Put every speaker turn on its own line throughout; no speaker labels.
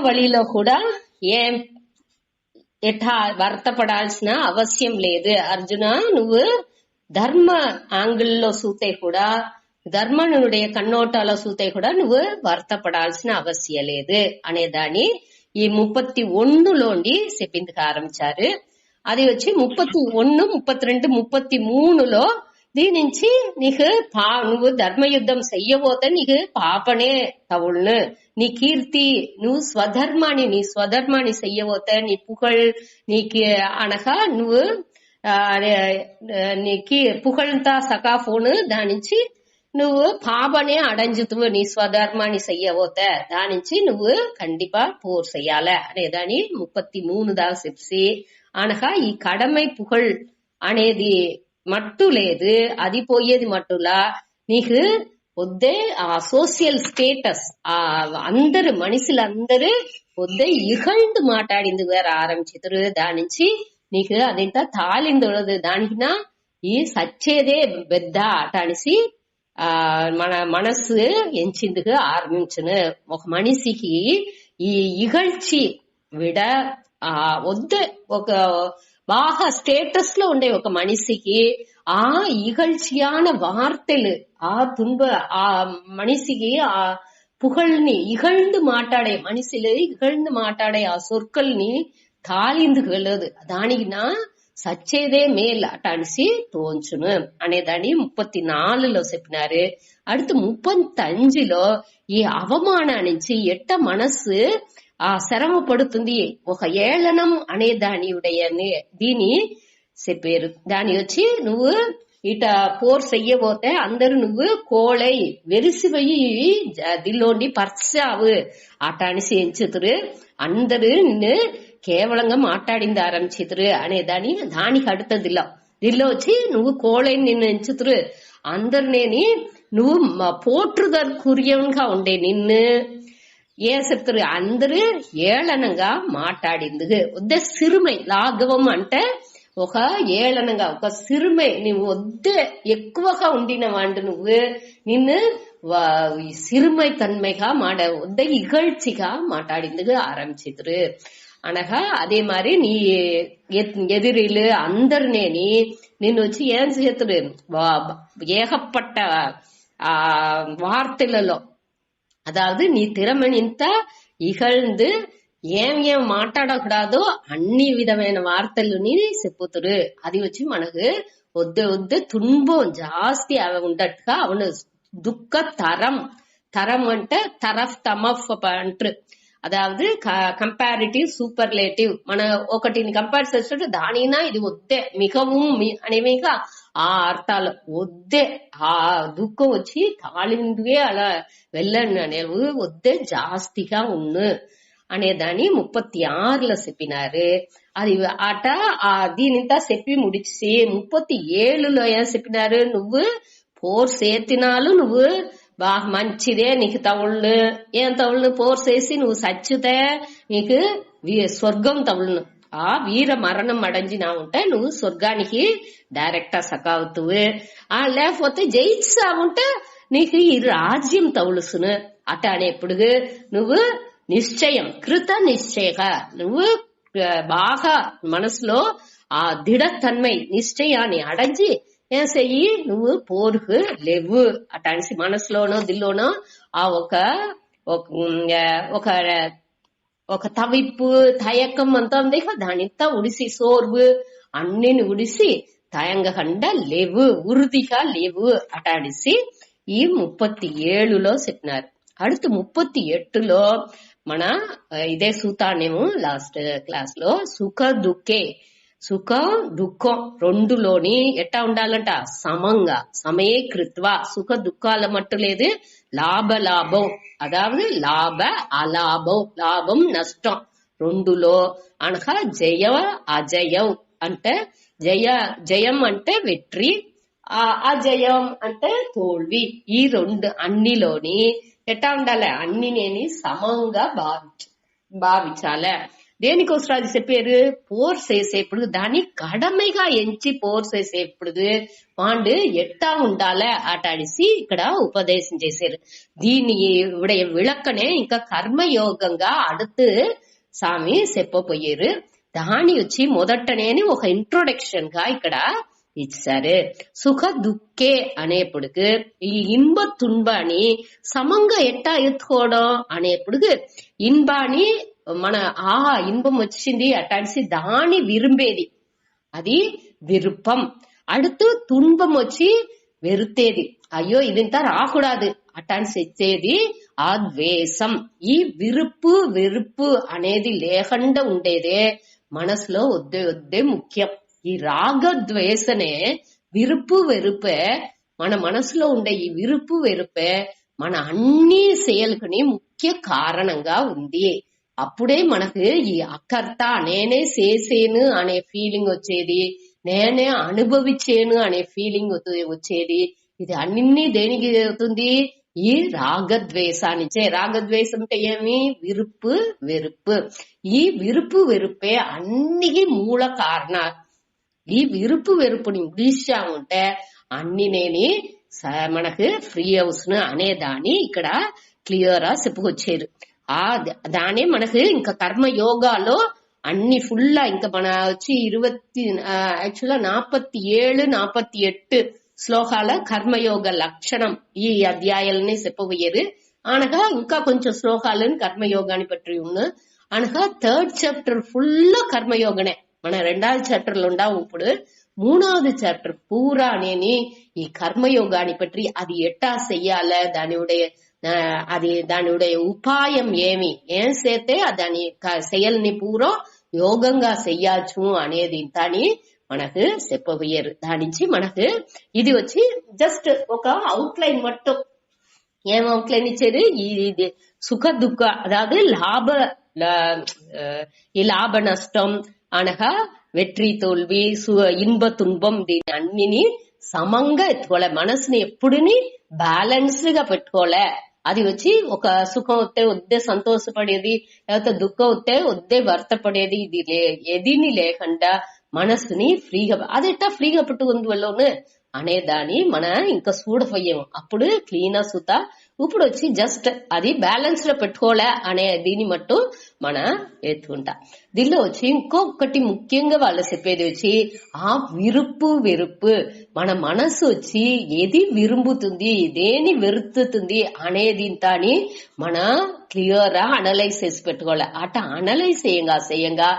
వழிలో కూడా ఏం వర్తపడాల్సిన అవసరం లేదు అర్జున. నువ్వు ధర్మ యాంగిల్లో చూస్తే కూడా, ధర్మనుடைய కన్నోటాలో చూస్తే కూడా నువ్వు వర్తపడాల్సిన అవసరం లేదు అనేదాన్ని ఈ 31లోండి చెప్పిందుకు ఆరంభించారు. అది వచ్చి 31, 32, 33లో దీని నుంచి నీకు నువ్వు ధర్మయుద్ధం చెయ్యబోతే నీకు పాపనే తవుళ్ళు, నీ కీర్తి, నువ్వు నీ స్వధర్మాన్ని చెయ్యబోతే నీ పుகழ் నీకు అనగా నువ్వు నీకు పుகழ்తా సకా ఫోన్ దాని నుంచి నువ్వు పాపనే అడంజుతువు, నీ స్వధర్మాన్ని చెయ్యబోతే దాని నుంచి నువ్వు కండిపా పోర్ చెయ్యాల అనేదాని 33 దాకా చెప్పి అనగా ఈ కడమై పుகழ் అనేది మట్టు లేదు, అది పోయేది మట్టులా నీకు వద్దే ఆ సోషల్ స్టేటస్ అందరు మనుషులందరూ వద్దే ఇహండు మాట్లాడింది వేరే ఆరంభించరు. దాని నుంచి నీకు అదంతా తాళిందొడదు, దానికినా ఈ సచ్చేదే పెద్ద అట అనేసి మన మనసు ఎంచిందుకు ఆరంభించును. ఒక మనిషికి ఈ ఇగழ்ச்சி విడ వద్దే ఒక బాగా స్టేటస్ లో ఉండే ఒక మనిషికి ఆ ఇగழ்ச்சியான వార్తలు ఆ మనిషికి ఆ పుகழ்ని ఇగழ்ந்து మాట్లాడే మనిషిలు ఇగழ்ந்து మాట్లాడే ఆ சொற்கள்ని తాళిందుకు వెళ్ళదు, దానికి నా సచ్చేదే మేల్ అట అనిసి తోంచును అనేదాన్ని 34లో చెప్పినారు. அடுத்து 35లో ఈ అవమానానికి ఎట్ట మనసు శ్రమపడుతుంది ఒక ఏళనం అనే దీని చెప్పారు. దాని వచ్చి నువ్వు ఇట పోర్ చెయ్యబోతే అందరు నువ్వు కోళై వెరిసిపోయి దిల్లోండి పర్చావు అట అనిసి ఎంచుతురు, అందరు నిన్ను కేవలంగా మాట్లాడింది ఆరంభించుతురు దానికి அடுத்தదిలో వచ్చి నువ్వు కోళైని నిన్ను ఎంచుతురు, అందరినేని నువ్వు పోట్రుదర్కుర్యంగా ఉండే నిన్ను ఏం చెప్తారు అందరూ ఏళనంగా మాట్లాడింది వద్దే సిరుమై లాఘవం అంటే ఒక ఏళనంగా ఒక సిరుమై నువ్వు వద్దే ఎక్కువగా ఉండిన వాడు నువ్వు నిన్ను సిరుమై తన్మైగా వద్ద ఇగழ்ச்சிగా మాట్లాడింది ఆరంభించుతురు అనగా அதே மாதிரி நீ எதிரில అందరినేని నిన్ను వచ్చి ఏం చేతురు ఏகப்பட்ட వార్తలలో அதாவது நீ திறமனிంత ఇగழ்ந்து ఏం మాట్లాడకూడదో అన్ని విధమైన వార్తలని చెప్పుతురు. అది వచ్చి మనకు వద్దే తుன்பం జాస్తి ఉండట్టుగా అవును దుఃఖ తరం అంటే తరఫ్ తమఫ్ అంటారు. అదాவது కంపారిటివ్ సూపర్లేటివ్ మన ఒకటిని కంపేర్ చేస్తుంటే దానినా ఇది వద్దే మిகவும் అనేవిగా ఆ అర్థాలు వద్దే ఆ దుఃఖం వచ్చి తాళిందువే అలా వెళ్ళను అనేవి వద్దే జాస్తిగా ఉన్ను అనేదాన్ని 36లో చెప్పినారు. అది అట దీనింతా చెప్పి ముడిచి 37లో ఏం చెప్పినారు, నువ్వు పోర్ చేతినాలు నువ్వు బాగా మంచిదే నీకు తవుళ్ళు ఏం తవుళ్ళు పోర్ చేసి నువ్వు సచ్చితే నీకు స్వర్గం తవుళ్ళు వీర మరణం అడంజినా ఉంటే నువ్వు స్వర్గానికి డైరెక్ట్ సకావుతువు, లేకపోతే జయించావుంటే నీకు ఈ రాజ్యం తవులుసును అట అనేప్పుడు నువ్వు నిశ్చయం కృత నిశ్చయగా నువ్వు బాగా మనసులో ఆ దృఢతన్మై నిశ్చయాన్ని అడంజి ఏం చెయ్యి నువ్వు పోరుకు లేవు అటానికి మనసులోనో దిల్లోనో ఆ ఒక తవిప్పు తయకం అంతా ఉంది దానింతా ఉడిసి సోర్వు అన్నిని ఉడిసి తయంగకుండా లేవు ఉరుదిగా లేవు అటాడిసి ఈ 37లో చెప్పినారు. அடுத்து 38లో మన ఇదే సూతానేమో లాస్ట్ క్లాస్ లో సుఖం దుఃఖం రెండులోని ఎట్టా ఉండాలంట సమంగా సమయకృత్వ సుఖ దుఃఖాల మట్టు లేదు లాభం అదాவது లాభ అలాభం లాభం నష్టం రెండులో అనగా జయ అజయం అంటే జయం అంటే వెట్రి అజయం అంటే తోల్వి ఈ రెండు అన్నిలోని ఎట్టా ఉండాలి అన్ని నేను సమంగా భావించాలి దేనికోసం అది చెప్పారు? పోర్ చేసేప్పుడు దాని కడమైగా ఎంచి పోర్ చేసేప్పుడు వాండు ఎట్టా ఉండాలే ఆటాడిసి ఇక్కడ ఉపదేశం చేశారు. దీని ఇవిడ విளக்கనే ఇంకా కర్మయోగంగా அடுத்து స్వామి చెప్పబోయారు. దాని వచ్చి మొదటనేని ఒక ఇంట్రొడక్షన్ గా ఇక్కడ ఇచ్చారు. సుఖ దుఃఖే అనేప్పుడుకు ఈ ఇంబ తున్బాని సమంగా ఎట్టా ఎత్తుకోవడం అనేప్పుడు ఇన్బాని మన ఇన్బం వచ్చింది అటాడిసి దాని విరుంబేది అది విరుపం. அடுத்து துன்பம் వచ్చి వెరుతేది అయ్యో ఇదింత రాకూడదు అటాన్స్ ఇచ్చేది ఆ ద్వేషం. ఈ విరుపు వెరుపు అనేది లేకుండా ఉండేదే మనసులో వద్దే ముఖ్యం. ఈ రాగ ద్వేషనే విరుపు వెరుపే మన మనసులో ఉండే ఈ విరుపు వెరుపే మన అన్ని செயல்கని ముఖ్య కారణంగా ఉంది. అప్పుడే మనకు ఈ అకర్త నేనే చేసేను అనే ఫీలింగ్ వచ్చేది, నేనే అనుభవించేను అనే ఫీలింగ్ వచ్చేది. ఇది అన్ని దేనికి అవుతుంది? ఈ రాగద్వేషానిచే. రాగద్వేషం అంటే ఏమి? విరుపు వెరుపు. ఈ విరుపు వెరుపే అన్నికి మూల కారణ. ఈ విరుపు వెరుపుని ముడిచాముంటే అన్ని నేని మనకు ఫ్రీ అవును అనే దాన్ని ఇక్కడ క్లియర్ గా చెప్పుకొచ్చారు. దానే మనకు ఇంకా కర్మ యోగాలో అన్ని ఫుల్ ఇంకా మన వచ్చి 47, 48 శ్లోకాల కర్మయోగ లక్షణం ఈ అధ్యాయాలని చెప్పబోయారు. అనగా ఇంకా కొంచెం శ్లోకాలను కర్మయోగాన్ని పట్టి ఉన్న అనగా 3rd చాప్టర్ ఫుల్ కర్మయోగనే. మన 2వ చాప్టర్ లో ఉండాము. ఇప్పుడు 3வது చాప్టర్ పూరా అనేని ఈ కర్మయోగాన్ని పట్టి అది ఎట్టా చెయ్యాల, దానిuடைய ఉపాయం ఏమి, ఏం చేస్తే దాని செயల్ని పూరా యోగంగా చెయ్యొచ్చు అనేది దాని మనకు చెప్పబోయారు. దాని నుంచి మనకు ఇది వచ్చి జస్ట్ ఒక అవుట్లైన్ మట్టం. ఏం అవుట్లైన్ ఇచ్చారు? ఇది సుఖ దుఃఖ అదాவது ఈ లాభ నష్టం అనగా వెట్రి తోల్వి ఇన్బ తున్బం దీని అన్నిని సమంగా ఎత్తుకోలే. మనసుని ఎప్పుడుని బ్యాలెన్స్డ్ గా పెట్టుకోలే. అది వచ్చి ఒక సుఖం వస్తే వద్దే సంతోషపడేది, లేకపోతే దుఃఖం వస్తే వద్దే వర్తపడేది, ఇది ఎదిని లేకుండా మనసుని ఫ్రీగా అదెట్టా ఫ్రీగా పెట్టుకుంది వల్లనే అనేదాన్ని మన ఇంకా చూడపోయాము. అప్పుడు క్లీన్ సుత ఇప్పుడు వచ్చి జస్ట్ అది బ్యాలెన్స్ లో పెట్టుకోలే అనే దీని మట్టు మన ఎత్తుకుంటా. దీనిలో వచ్చి ఇంకొకటి ముఖ్యంగా వాళ్ళు చెప్పేది వచ్చి ఆ విరుపు వెరుపు. మన మనసు వచ్చి ఏది విరుంబుతుంది, దేని వెరుతుంది అనేది తాని మన క్లియర్ గా అనలైజ్ చేసి పెట్టుకోవాలి. అట అనలైజ్ చేయంగా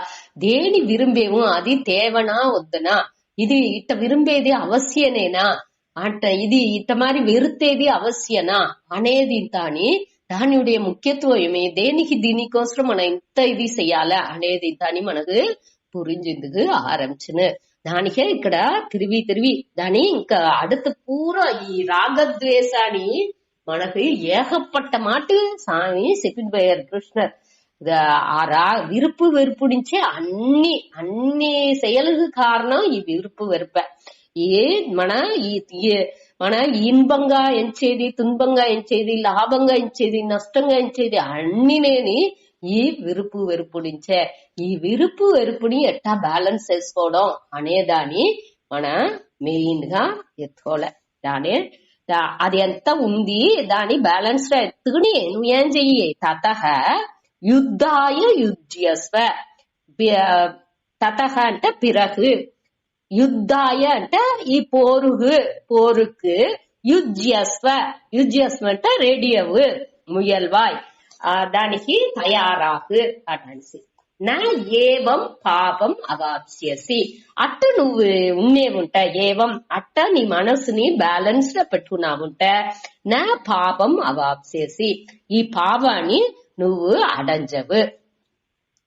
దేని విరుంబేమో అది తేవనా వద్దనా, ఇది ఇట్ట విరుంబేది అవశ్యనేనా అంట, ఇది ఇట్ట మారి వెరుతేది అవశ్యనా అనేది తాని దానిuடைய ముఖ్యత్వం ఏమి, దేనికి దీనికోసం మనం ఇంత ఇది చెయ్యాలా అనేది దాని మనకు పురించేందుకు ఆరంభించును. దానికే ఇక్కడ తిరిగి దాని ఇంకా அடுத்து పూరా ఈ రాగద్వేషాన్ని మనకు ఏகப்பட்ட మాట స్వామి చెప్పిపోయారు కృష్ణర్. విరుపు వెరుపు నుంచే అన్ని செயலுக்கு కారణం ఈ విరుపు వెరుప. మన ఇన్బంగా ఎంచేది, తున్బంగా ఎంచేది, లాభంగా ఎంచేది, నష్టంగా ఎంచేది అన్నినేని ఈ విరుపు వెరుపు నుంచే. ఈ విరుపు వెరుపుని ఎట్టా బ్యాలెన్స్ చేసుకోవడం అనేదాన్ని మన మెయిన్ గా ఎత్తుకోలే. అది ఎంత ఉంది దాని బ్యాలెన్స్ గా ఎత్తుకుని నువ్వేం చెయ్యి, తతః యుద్ధాయ యుజ్యస్వ. తతః అంటే పిరకు, యుద్ధాయ అంటే ఈ పోరుకు, యుజ్యస్వ అంటే రెడీయవు ముయల్వాయ్, దానికి తయారాకు అటన్సి. నా ఏవం పాపం అవాప్స్యసి. అట్ట నువ్వు ఉన్నేముంట ఏవం అట్ట నీ మనసుని బ్యాలెన్స్ గా పెట్టుకున్నావుంట నా పాపం అవాప్స్యసి, ఈ పాపాన్ని నువ్వు అడంజవు.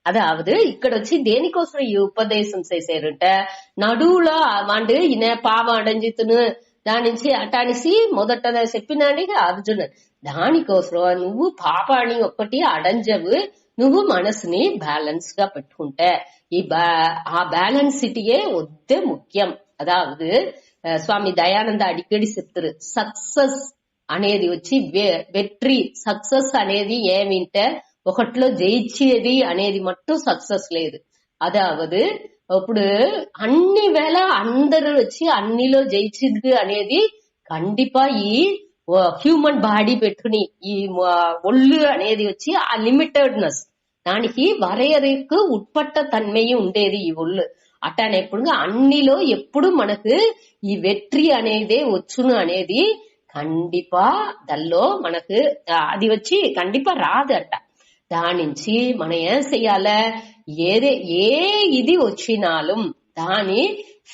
அதாவது ఇక్కడ వచ్చి దేనికోసం ఈ ఉపదేశం చేశారంట, నడువులో వాడు ఈయన పాపం అడంజితును దాని నుంచి అటానిసి మొదట చెప్పినాడు అర్జున్. దానికోసం నువ్వు పాపాన్ని ఒక్కటి అడంజవు, నువ్వు మనసుని బ్యాలెన్స్ గా పెట్టుకుంటే ఆ బ్యాలెన్స్ సిటీయే వద్దే ముఖ్యం. అదాவது స్వామి దయానంద అడిக்கடி చెప్తారు, సక్సెస్ అనేది వచ్చి వెట్రి. సక్సెస్ అనేది ఏమింటే ఒకటిలో జయించేది అనేది మట్టు సక్సెస్ లేదు. అదావదు ఇప్పుడు అన్ని వేళ అందరూ వచ్చి అన్నిలో జయించింది అనేది కండిపా ఈ హ్యూమన్ బాడీ పెట్టుకుని ఈ ఒళ్ళు అనేది వచ్చి ఆ లిమిటెడ్నెస్ దానికి వரையறைக்கு ఉట్పట్ట తన్మయం ఉండేది ఈ ఒళ్ళు. అట్టానే ఎప్పుడు అన్నిలో ఎప్పుడు మనకు ఈ వెట్రి అనేదే వచ్చును అనేది కండిపా దల్లో మనకు అది వచ్చి కండిపా రాదు అట్ట. దాని నుంచి మనం ఏం చెయ్యాల, ఏ ఇది వచ్చినాலும் దాని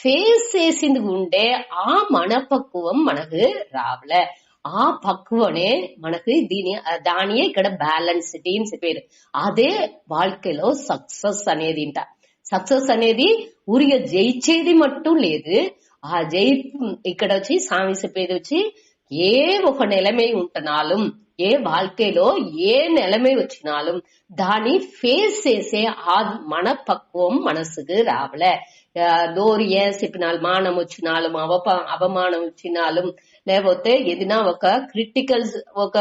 ఫేస్ చేసింది ఉండే ఆ మనపక్వం మనకు రావల. ఆ పక్వనే మనకు దానియే ఇక్కడ బ్యాలెన్సిటీ అని చెప్పారు. అదే வாழ்க்கைలో సక్సెస్ అనేది. సక్సెస్ అనేది ఊరిగా జయించేది మట్టు లేదు. ఆ ఇక్కడ వచ్చి సామి చెప్పేది వచ్చి ఏ ఒక నిలమై ఉంటున్నాலும் ఏ வாழ்க்கைలో ఏ నిలమై వచ్చినాலும் దాన్ని ఫేస్ చేసే ఆ మనపక్వం మనసుకు రావల. డోరు ఏం చెప్పినాலும் మానం వచ్చినాலும் అవమానం వచ్చినాலும் లేకపోతే ఏదైనా ఒక క్రిటికల్ ఒక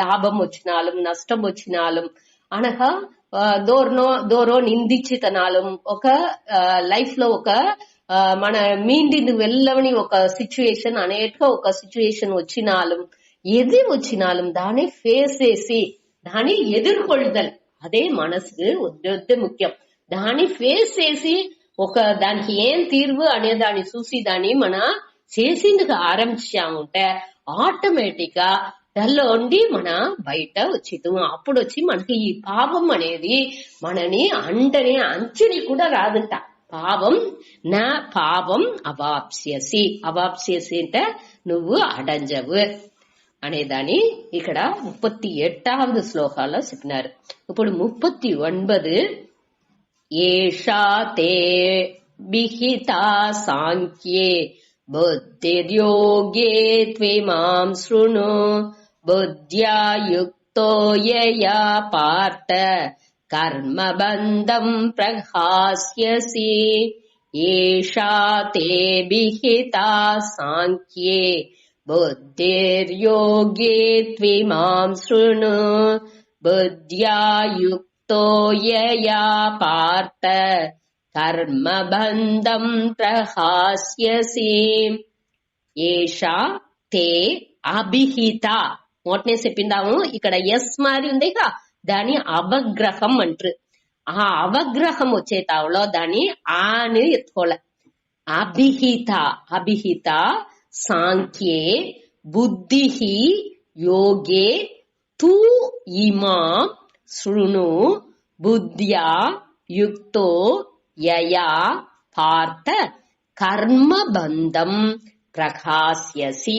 లాభం వచ్చినాலும் నష్టం వచ్చినాலும் అనగా దూరో నిందించితనాలు ఒక లైఫ్ లో ఒక మన మీండింది వెళ్ళవని ఒక సిచ్యుయేషన్ అనేక ఒక సిచ్యుయేషన్ వచ్చినాலும் ఎది వచ్చినాலும் దాన్ని ఫేస్ చేసి దాన్ని ఎదుర్కొల్దల్ అదే మనసుకు వద్ద ముఖ్యం. దాన్ని ఫేస్ చేసి ఒక దానికి ఏం తీర్వు అనే దాన్ని చూసి దాన్ని మన చేసిందుకు ఆరంభించాముంటే ఆటోమేటిక్ గా దానిలో ఉండి మన బయట వచ్చిద్దాం. అప్పుడు వచ్చి మనకి ఈ పాపం అనేది మనని అంచని కూడా రాదంట. పాపం నా పాపం అవాప్స్యసి అంటే నువ్వు అడంజవు అనేదాన్ని ఇక్కడ 38వ శ్లోకాల్లో చెప్పినారు. ఇప్పుడు 39 ఏషా తే విహితా సాంఖ్యే బుద్ధిర్యోగే త్విమాం శృణు బుద్ధ్యా యుక్తో యయా పార్థ కర్మబంధం ప్రహాస్యసి. ఏషా తే విహితా సాంఖ్యే బుద్ధిర్యోగే త్విమాం శృణు బుద్ధ్యా యుక్తో యయా పార్థ కర్మబంధం ప్రహాస్యసి. ఏషా తే అభిహిత మొట్టనే చెప్పిందాము. ఇక్కడ ఎస్ మాది ఉంది దాని అవగ్రహం అంటారు. ఆ అవగ్రహం వచ్చే తావులో దాన్ని ఆని ఎత్తుకోలే. అభిహిత సాంఖ్యే బుద్ధి యోగే తు ఇమా శృణు బుద్ధ్యా యుక్తో యయా పార్థ కర్మబంధం ప్రకాశ్యసి.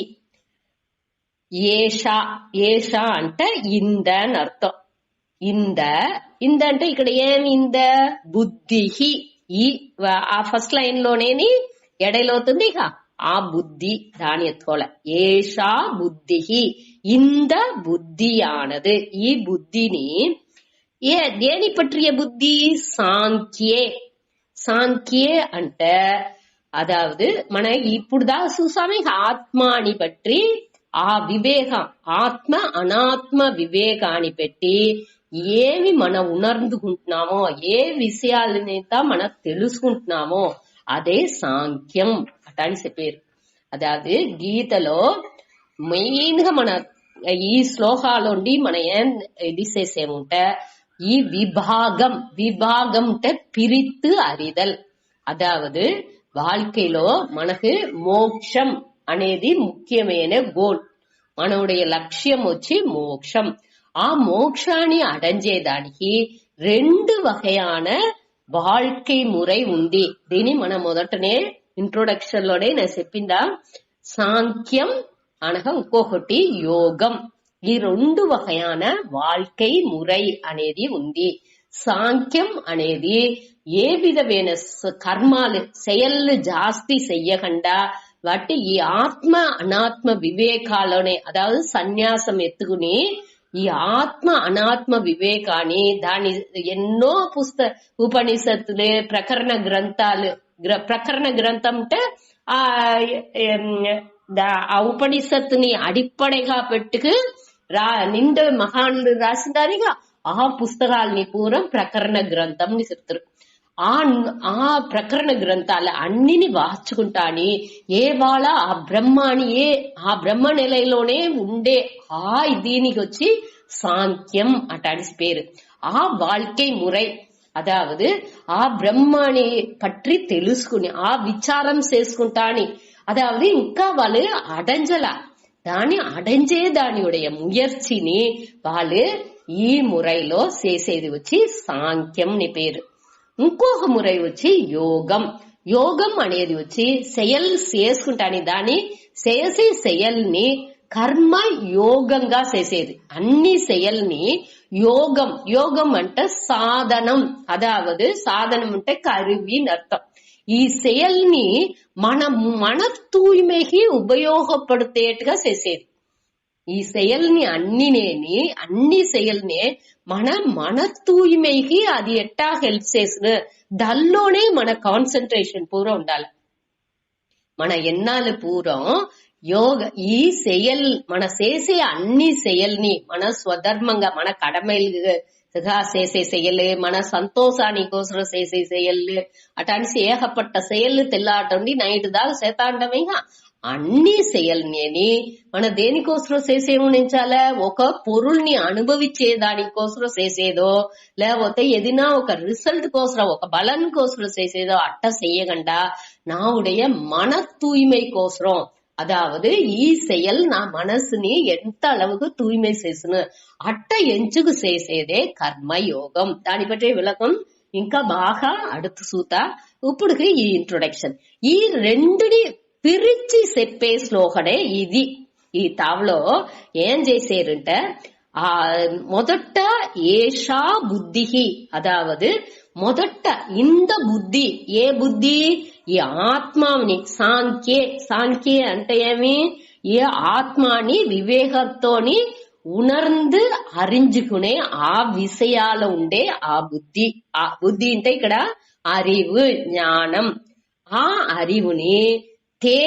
ఏష అంటే ఇంద అని అర్థం. ఇంద అంటే ఇక్కడ ఏమి ఇంద బుద్ధి. ఆ ఫస్ట్ లైన్ లోనేని ఎడైలోతుంది ఆ బుద్ధి దాని ఎత్తుకోలే. ఏషా బుద్ధి ఇంద బుద్ధియానது. ఈ బుద్ధిని దేని పற்றிய బుద్ధి సాంఖ్యే అంటే అదావదు మన ఇప్పుడు దా చూసామే ఆత్మాని పట్టి ఆ వివేకం ఆత్మ అనాత్మ వివేకాన్ని పెట్టి ఏమి మనం ఉణర్దుకుంటున్నామో ఏ విషయాలనైతే మనం తెలుసుకుంటున్నామో అదే సాంఖ్యం అటని చెప్పారు. అదావదు గీతలో మెయిన్ గా మన ఈ శ్లోకాలోండి మన ఏం ఇది చేసేముంటే ఈ విభాగం అంటే పిరిత్తు అరిదల్. అదావదు வாழ்க்கைలో మనకు మోక్షం అనేది ముఖ్యమైన గోల్. మనవుடைய లక్ష్యం వచ్చి మోక్షం. ఆ మోక్షాన్ని అడంజేదానికి 2 వகையான வாழ்க்கை మురై ఉంది. దీని మనం మొదటనే ఇంట్రొడక్షన్ లోనే నేను చెప్పిందా. సాంఖ్యం అనగా ఇంకొకటి యోగం. ఈ 2 వகையான வாழ்க்கை మురై అనేది ఉంది. సాంఖ్యం అనేది ఏ విధమైన కర్మాలు செயలు జాస్తి చెయ్యకుండా వాటి ఈ ఆత్మ అనాత్మ వివేకాలోనే అదావదు సన్యాసం ఎత్తుకుని ఈ ఆత్మ అనాత్మ వివేకాన్ని దాని ఎన్నో ఉపనిషత్తులే ప్రకరణ గ్రంథాలు. ప్రకరణ గ్రంథం అంటే ఆ ఉపనిషత్తుని అడిప్పడగా పెట్టుకు నిండు మహానులు రాసినారుగా ఆ పుస్తకాలని పూరం ప్రకరణ గ్రంథంని చెప్తారు. ఆ ప్రకరణ గ్రంథాల అన్నిని వాచుకుంటాని వాళ్ళ ఆ బ్రహ్మ నిலையிలోనే ఉండే దీనికి వచ్చి சாங்கியம் அட்டாடி பேரு. வாழ்க்கை முறை, அதாவது బ్రహ్మాని పற்றி తెలుసుకుని విచారం చేసుకుంటాని, అదావది ఇంకా వాళ్ళు అడంజలా దాన్ని అడంజే దానియుடைய ముయర్చిని వాళ్ళు ఈ మురైలో చేసేది వచ్చి సాంఖ్యం ని పేరు. ఇంకొక మురై వచ్చి యోగం. యోగం అనేది వచ్చి செயல் చేసుకుంటాని, దాన్ని చేసే செயల్ని కర్మ యోగంగా చేసేది. అన్ని செயల్ని యోగం. యోగం అంటే సాధనం, అదావదు సాధనం అంటే కరువిని అర్థం. ఈ செயల్ని మన తూய்மைకి ఉపయోగపడేట్టుగా చేసేది. ఈ செயల్ని అన్ని செயల్ని మన తూய்மைకి అది ఎట్టా హెల్ప్ చేసిన దానిలోనే మన కాన్సన్ట్రేషన్ పూరా ఉండాలి. మన ఎన్నాళ్ళు పూరం యోగ ఈ செயல் మన చేసే అన్ని செயల్ని మన స్వధర్మంగా మన கடமைలుగా చేసే செயல், మన సంతోషాని కోసం చేసే செயல், అటాంటి ఏకపట్ట செயల్ తెల్లాటండి నైట్ దాకా చేతాండమేగా అన్ని செயల్ని మన దేనికోసం చేసేముంచాల, ఒక పొరుల్ని అనుభవించే దానికోసం చేసేదో లేకపోతే ఏదైనా ఒక రిజల్ట్ కోసం ఒక బలం కోసం చేసేదో అట్ట செய்யகண்டா நாவுடைய மன தூய்மை కోసం, அதாவது ఈ செயல் నా మనసుని ఎంత அளவுக்கு தூய்மை చేసిన అట్ట ఎంచుకు చేసేదే కర్మయోగం. దాని పట్టే విలకం ఇంకా బాగా అడుతు సూత. ఇప్పుడుకి ఈ ఇంట్రొడక్షన్ ఈ రెండుని పిరిచి చెప్పే శ్లోకనే ఇది. ఈ తావలో ఏం చేశారంటే మొదట ఏషా బుద్ధి, అదావదు మొదట ఇంద బుద్ధి, ఏ బుద్ధి ఈ ఆత్మాని సాంఖ్యే అంటే ఏమి, ఈ ఆత్మాని వివేకంతోని ఉణర్ந்து அறிஞ்சுకునే ఆ విషయాలు ఉండే ఆ బుద్ధి. ఆ బుద్ధి అంటే ఇక్కడ அறிவு జ్ఞానం. ఆ அறிவுని తే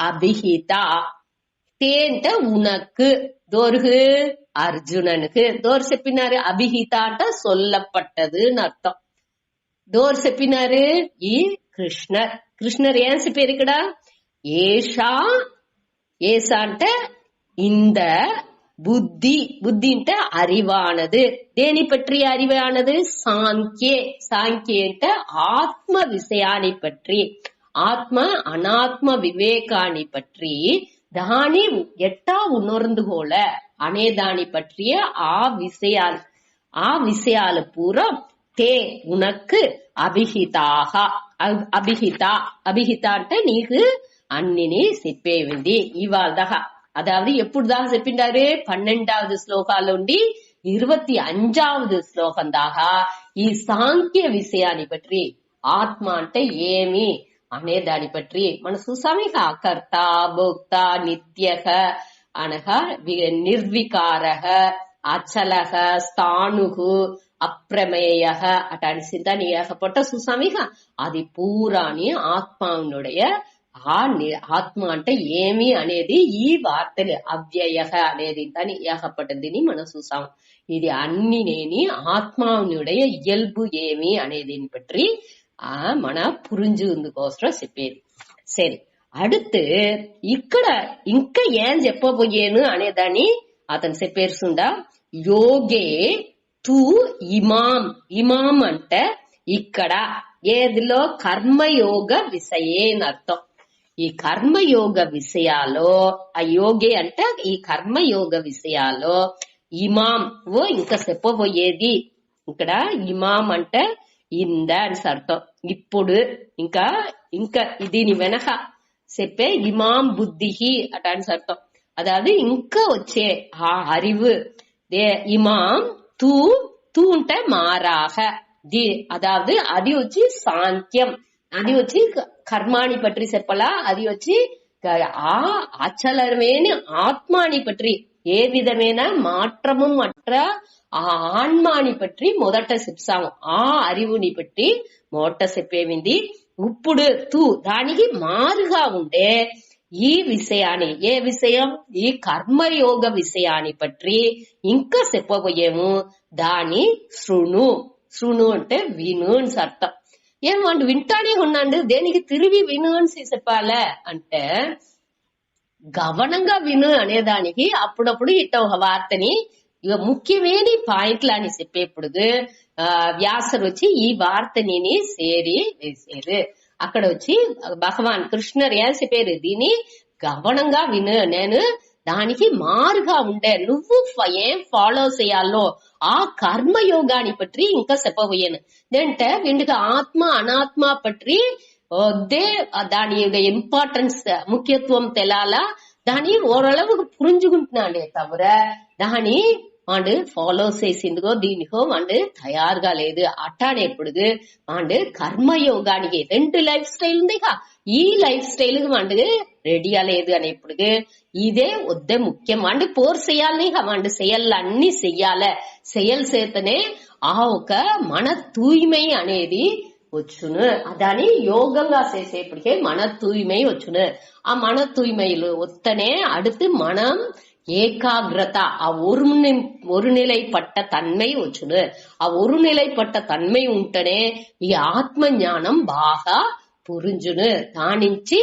అభిహిత, తే అంటే ఉనకు దోర్கு అర్జునனுக்கு దోర్ చెప్పినారు. అభిహిత అంటే சொல்லப்பட்டதுன்னு అర్థం. దోర్ చెప్పినారు ఈ కృష్ణర్. కృష్ణర్ ఏం చెప్పారు ఇక్కడ, ఏషా అంటే இந்த புத்தி. புத்தி అంటే அறிவானது. దేని పற்றி அறிவானது, సాంఖ్యే అంటే ఆత్మ విషయాన్ని పற்றி, ఆత్మ అనాత్మ వివేకాన్ని పற்றி దాని ఎట్టా ఉణర్ந்துకోల అనే దాని పற்றிய ఆ విషయాలు పూరా తే ఉనకు అభిహితాహ. అభిహిత అంటే నీకు అన్నిని చెప్పేవింది ఇవాళ. అదావది ఎప్పుడు దాకా చెప్పిండారు, 12వ శ్లోకాల నుండి 25వ శ్లోకం దాకా ఈ సాంఖ్య విషయాన్ని పற்றி, ఆత్మ అంటే ఏమి అనే దాని పற்றி మన సుసామిక కర్త భోక్త నిత్యః అనగా నిర్వికారః అచలః స్థాణుః అప్రమేయః అటాంటి సింతాన్ని ఏకపట్ట సుసామిక అది పూరాని ఆత్మనుடைய ఆత్మ అంటే ఏమి అనేది ఈ వార్తలు అవ్యయ అనేది దాన్ని ఏకపట్టదిని మనం చూసాం. ఇది అన్ని నేని ఆత్మనుடைய ఇయల్బు ఏమి అనేదిని పற்றி మన పురింజుకోసం చెప్పేది. సరే, அடுத்து ఇక్కడ ఇంకా ఏం చెప్పబోయేను అనేదాన్ని అతను చెప్పేరుసుందా. యోగే తు ఇమాం. ఇమాం అంటే ఇక్కడ ఏదిలో కర్మయోగ విషయే అని అర్థం. ఈ కర్మయోగ విషయాలో ఆ యోగే అంటే ఈ కర్మయోగ విషయాలో ఇమాం ఇంకా చెప్పబోయేది. ఇక్కడ ఇమాం అంటే ఇంద అని అర్థం. ఇప్పుడు ఇంకా దీని వెనక చెప్పే ఇమాం బుద్ధి అటాని అర్థం. అదావదు ఇంకా వచ్చే ఆ அறிவு ఇమాం తూ అంటే మారాహ. అదావదు అది వచ్చి సాంఖ్యం, అది వచ్చి కర్మాని పற்றி చెప్పలా, అది వచ్చి ఆ అచలమైన ఆత్మాని పற்றி ఏ విధమైన మాற்றமும் மற்ற ఆ ఆన్మాని పற்றி మొదట చెప్తాము. ఆ அறிவுని పట్టి మొదట చెప్పేవింది. ఇప్పుడు దానికి మారుగా ఉండే ఈ విషయాన్ని ఏ విషయం ఈ కర్మయోగ విషయాన్ని పற்றி ఇంకా చెప్పబోయేము దాని శృణు. శృణు అంటే విను అని అర్థం. ఏమంటే వింటానే ఉన్నాండి దేనికి తిరిగి విను అని చెప్పాలే అంటే గమనంగా విను అనేదానికి అప్పుడప్పుడు ఇట్ట ఒక వార్తని ఇక ముఖ్యమైన పాయింట్లు అని చెప్పేప్పుడు వ్యాసరు వచ్చి ఈ వార్తని సేరి వేసేరు. అక్కడ వచ్చి భగవాన్ కృష్ణర్ ఏం చెప్పారు, దీన్ని గమనంగా విను, నేను దానికి మారుగా ఉండే నువ్వు ఏం ఫాలో చేయాలో ఆ కర్మయోగాన్ని పற்றி ఇంకా చెప్పబోయాను. ఏంటంటే వీళ్ళకి ఆత్మ అనాత్మ పற்றி వద్దే దాని ఇంపార్టెన్స్ ముఖ్యత్వం తెలాలా దాని ఓరளவு పురించుకుంటున్నాడే తవర దాని వాడు ఫాలో చేసిందిగో దీనికో వాడు తయారుగా లేదు. అట్టానేప్పుడు వాడు కర్మయోగానికి 2 లైఫ్ స్టైల్ ఉంది, ఈ లైఫ్ స్టైల్ వాడు రెడీగా లేదు అనేప్పుడు ఇదే వద్దే ముఖ్యం. వాడు పోర్ చేయాలి, వాడు చెయ్యాలన్నీ చెయ్యాలి. చెయ్యల చేతనే ఆ ఒక మన తూய்மை అనేది వచ్చును. దాని యోగంగా చేసేప్పటికే మన తూய்மை వచ్చును. ఆ మన తూய்மையில ஒத்தனே அடுத்து மனம் ஏகாகிரதா ஒருநிலைப்பட்ட தன்மை వచ్చును. ఆ ఒరుநிலைப்பட்ட తన్మై ఉంటనే ఈ ఆత్మ జ్ఞానం బాగా పురింజును. దానించి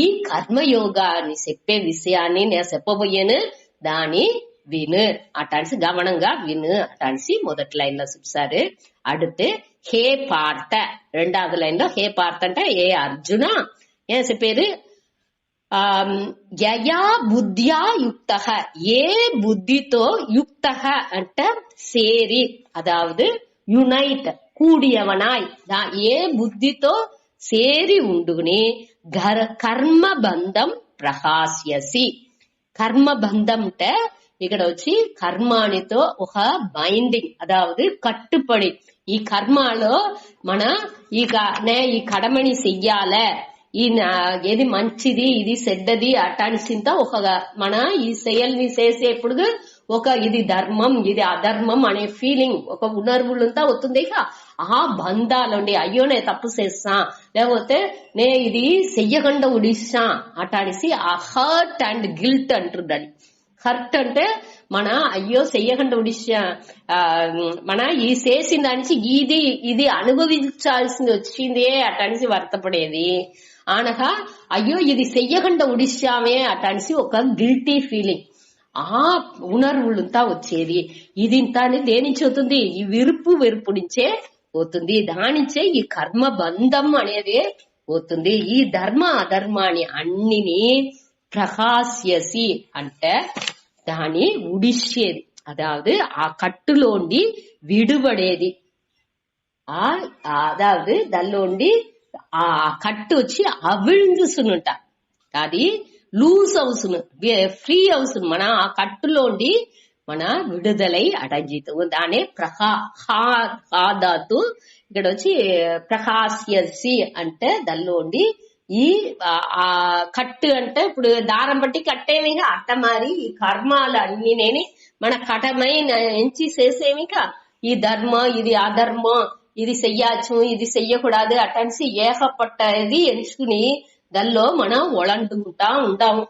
ఈ కర్మయోగాన్ని చెప్పే విషయాన్ని నేను చెప్పబోయాను, దాని విను అటాన్సి గమనంగా విను అటాన్సి మొదటి లైన్ లో చూసారు. அடுத்து హే పార్థ రెండవ లైన్ లో హే పార్థ అంటే ఏ అర్జున ఏం చెప్పారు, యయా బుద్ధ్యా యుక్త ఏ బుద్ధితో యుక్త అంటే సేరి అదావదు యునైట్ కూడియవనాయ్ ఏ బుద్ధితో సేరి ఉండుని కర్మ బంధం ప్రహాస్యసి. కర్మ బంధం అంటే ఇక్కడ వచ్చి కర్మానితో ఒక బైండింగ్ అదావదు కట్టుపడి ఈ కర్మలో మన ఈ కడమని చెయ్యాలే, ఏది మంచిది ఇది చెడ్డది అటాన్సింత ఒక మన ఈ செயల్ని చేసేప్పుడు ఒక ఇది ధర్మం ఇది అధర్మం అనే ఫీలింగ్ ఒక ఉణర్వులంతా వస్తుంది. ఆ బంధాలుండి అయ్యో నే తప్పు చేస్తా లేకపోతే నే ఇది చెయ్యకుండా ఉడిస్తా అటానిసి ఆ హర్ట్ అండ్ గిల్ట్ అంటుందని. హర్ట్ అంటే మన అయ్యో చెయ్యకుండా ఉడిసా మన ఈ చేసిన దానికి ఇది అనుభవించాల్సింది వచ్చిందే అటనిసి వర్తపడేది. అనగా అయ్యో ఇది చెయ్యకుండా ఉడిశామే అటనిసి ఒక గిల్టీ ఫీలింగ్ ఆ ఉణర్వులంతా వచ్చేది. ఇది ఇంతాన్ని దేనించి అవుతుంది, ఈ వెరుపు నుంచే పోతుంది. దానించే ఈ కర్మ బంధం అనేది పోతుంది. ఈ ధర్మ అధర్మాన్ని అన్నిని ప్రహాస్యసి అంటే దాని ఉడిసేది అదావదు ఆ కట్టులోండి విడుబడేది. అదావదు దానిలోండి ఆ కట్టు వచ్చి అవిழ்ந்துసునుంట అది లూజ్ అవుసును ఫ్రీ అవుసును. మన ఆ కట్టులోండి మన విడుదలై అటజితు దానే ప్రహాదాతు ఇక్కడ వచ్చి ప్రహాస్యసి అంటే దానిలోండి ఈ ఆ కట్టు అంటే ఇప్పుడు దారం బట్టి కట్టేమిగా అట్ట మారి ఈ కర్మాలు అన్ని నేని మన కటమై ఎంచి చేసేమిక ఈ ధర్మం ఇది అధర్మం ఇది చెయ్యచ్చు ఇది చెయ్యకూడదు అటన్సి ఏకపట్టది ఎంచుకుని దానిలో మనం ఒళంటుకుంటా ఉంటాము.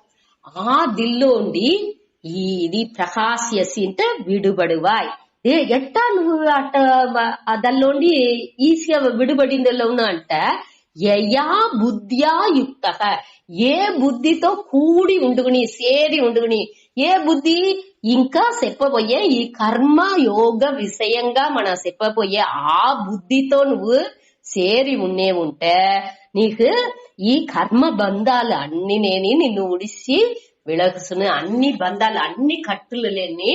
ఆ దిల్లోండి ఇది ప్రకాశ్యసి అంటే విడుబడువాయ్ ఎట్టా నువ్వు అట్ట దానిలోండి ఈజీగా విడుబడిందిలో ఉన్నా అంటే యయా బుద్ధ్యా యుక్త ఏ బుద్ధితో కూడి ఉండుకుని సేరి ఉండుకుని ఏ బుద్ధి ఇంకా చెప్పబోయే ఈ కర్మ యోగ విషయంగా మనం చెప్పబోయే ఆ బుద్ధితో నువ్వు సేరి ఉంటే నీకు ఈ కర్మ బంధాలు అన్ని నేని నిన్ను ఉడిసి విలగుసును. అన్ని బంధాలు అన్ని కట్టులు లేని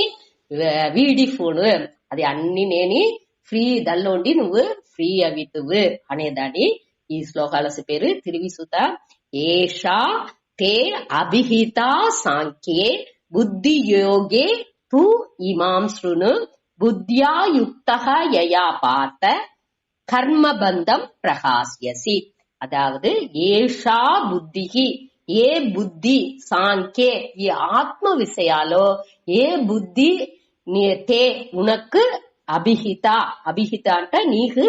వీడిఫోను అది అన్ని నేని ఫ్రీ దానిలోండి నువ్వు ఫ్రీ అవితువు అనేదాన్ని ఈ శ్లోకాల పేరు తిరిగిసుత. ఏషా తే అభిహిత సాంఖ్యే బుద్ధి యోగే తు ఇమాం శృణు బుద్ధ్యా యుక్త యయా పాత కర్మబంధం ప్రహాస్యసి. అదావదు ఏషా బుద్ధి ఏ బుద్ధి సాంఖ్యే ఈ ఆత్మ విషయాలో ఏ బుద్ధి తే ఉనకు అభిహిత అంటే నీకు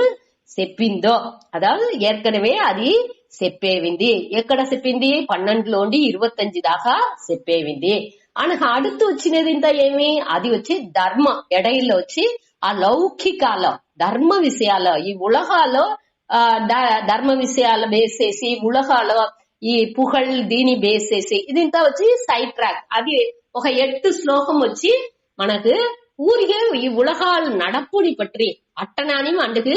చెప్పిందో అదావదు ఏర్కనవే అది చెప్పేవింది. ఎక్కడ చెప్పింది? 12లోండి 25 దాకా చెప్పేవింది. అనకు అడుతూ వచ్చినది ఇంత ఏమి? అది వచ్చి ధర్మ ఎడయిలో వచ్చి ఆ లౌకికాలో ధర్మ విషయాలు ఈ ఉలగాలో ధర్మ విషయాలు బేస్ చేసి ఉలగాలో ఈ పుగళ్ దీని బేస్ చేసి ఇది ఇంత వచ్చి సైడ్ ట్రాక్. అది ఒక 8 శ్లోకం వచ్చి మనకు ஊரிகே உலகால் நடப்புని పట్టి అట్టనాని అందుకు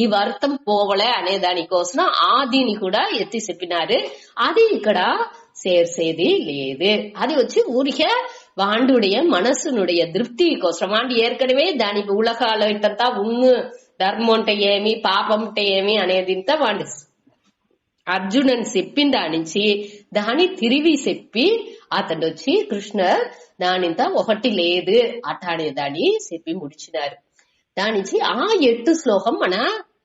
ఈ వర్తం పోవలే అనే దానికోసం ఆదిని కూడా ఎత్తి చెప్పినారు. అది ఇక్కడ చేసేది లేదు. అది వచ్చి ఊరికే వాండుடைய మనసునుடைய திருப்தி కోసం వాండి ఏర్కనవే దాని ఉలకాల ఇంతంతా ఉన్ను ధర్మం అంటే ఏమి పాపం అంటే ఏమి అనేది ఇంత వాండి అర్జునన్ చెప్పిన దానించి దాని తిరిగి చెప్పి అతడు వచ్చి కృష్ణ దానింత ఒకటి లేదు అటానే దాన్ని చెప్పి ముడిచినారు. దానించి ఆ 8 శ్లోకం మన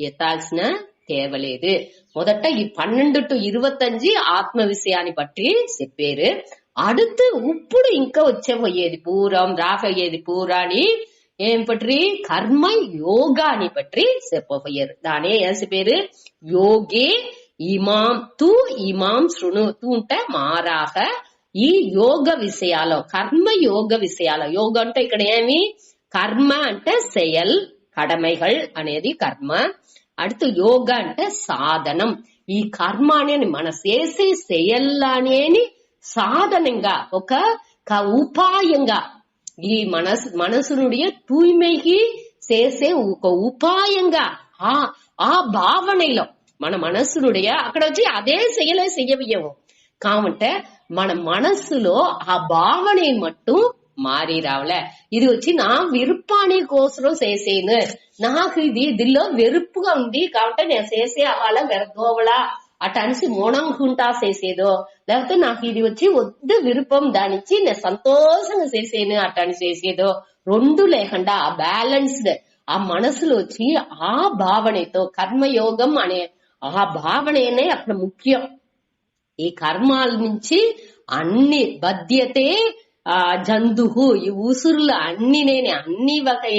ఎత్తాల్సిన తేవలేదు. మొదట ఈ 12 to 25 ఆత్మ విషయాన్ని బట్టి చెప్పారు. அடுத்து ఇప్పుడు ఇంకా వచ్చేపోయేది పూరం రాబోయేది పూరాని ఏం పట్టి కర్మ యోగాని బట్టి చెప్పబోయారు. దానే ఏం చెప్పారు? యోగే ఇమాం తూ ఇమాం శృణు తూ అంటే మారాక ఈ యోగ విషయాలు కర్మ యోగ విషయాలు యోగ అంటే ఇక్కడ ఏమి కర్మ అంటే செயல் కడమైகள் అనేది కర్మ. அடுத்து యోగ అంటే సాధనం. ఈ కర్మ అనేది మన చేసే செயల్లానేని సాధనంగా ఒక ఉపాయంగా ఈ మనసునుடைய తూய்மைకి చేసే ఒక ఉపాయంగా ఆ భావనలో మన మనసునుடைய అక్కడ వచ్చి అదే செயலை செய்யவியவும் కావంటే మన మనస్సులో ఆ భావனை மட்டும் మారి రావలే. ఇది వచ్చి నా విరుపాని కోసం చేసేను నాకు ఇది దీనిలో వెరుపుగా ఉంది కాబట్టి నేను చేసే అవాళ వెరదోవలా అట అనిసి మోనంకుంటా చేసేదో లేకపోతే నాకు ఇది వచ్చి వద్దు విరుపం దానిచ్చి నేను సంతోషంగా చేసేను అట అని చేసేదో రెండు లేకుండా ఆ బ్యాలెన్స్డ్ ఆ మనసులో వచ్చి ఆ భావనతో కర్మయోగం అనే ఆ భావననే అక్కడ ముఖ్యం. ఈ కర్మాల నుంచి అన్ని బద్యతే జంతువు ఈ ఉసురులు అన్ని వకై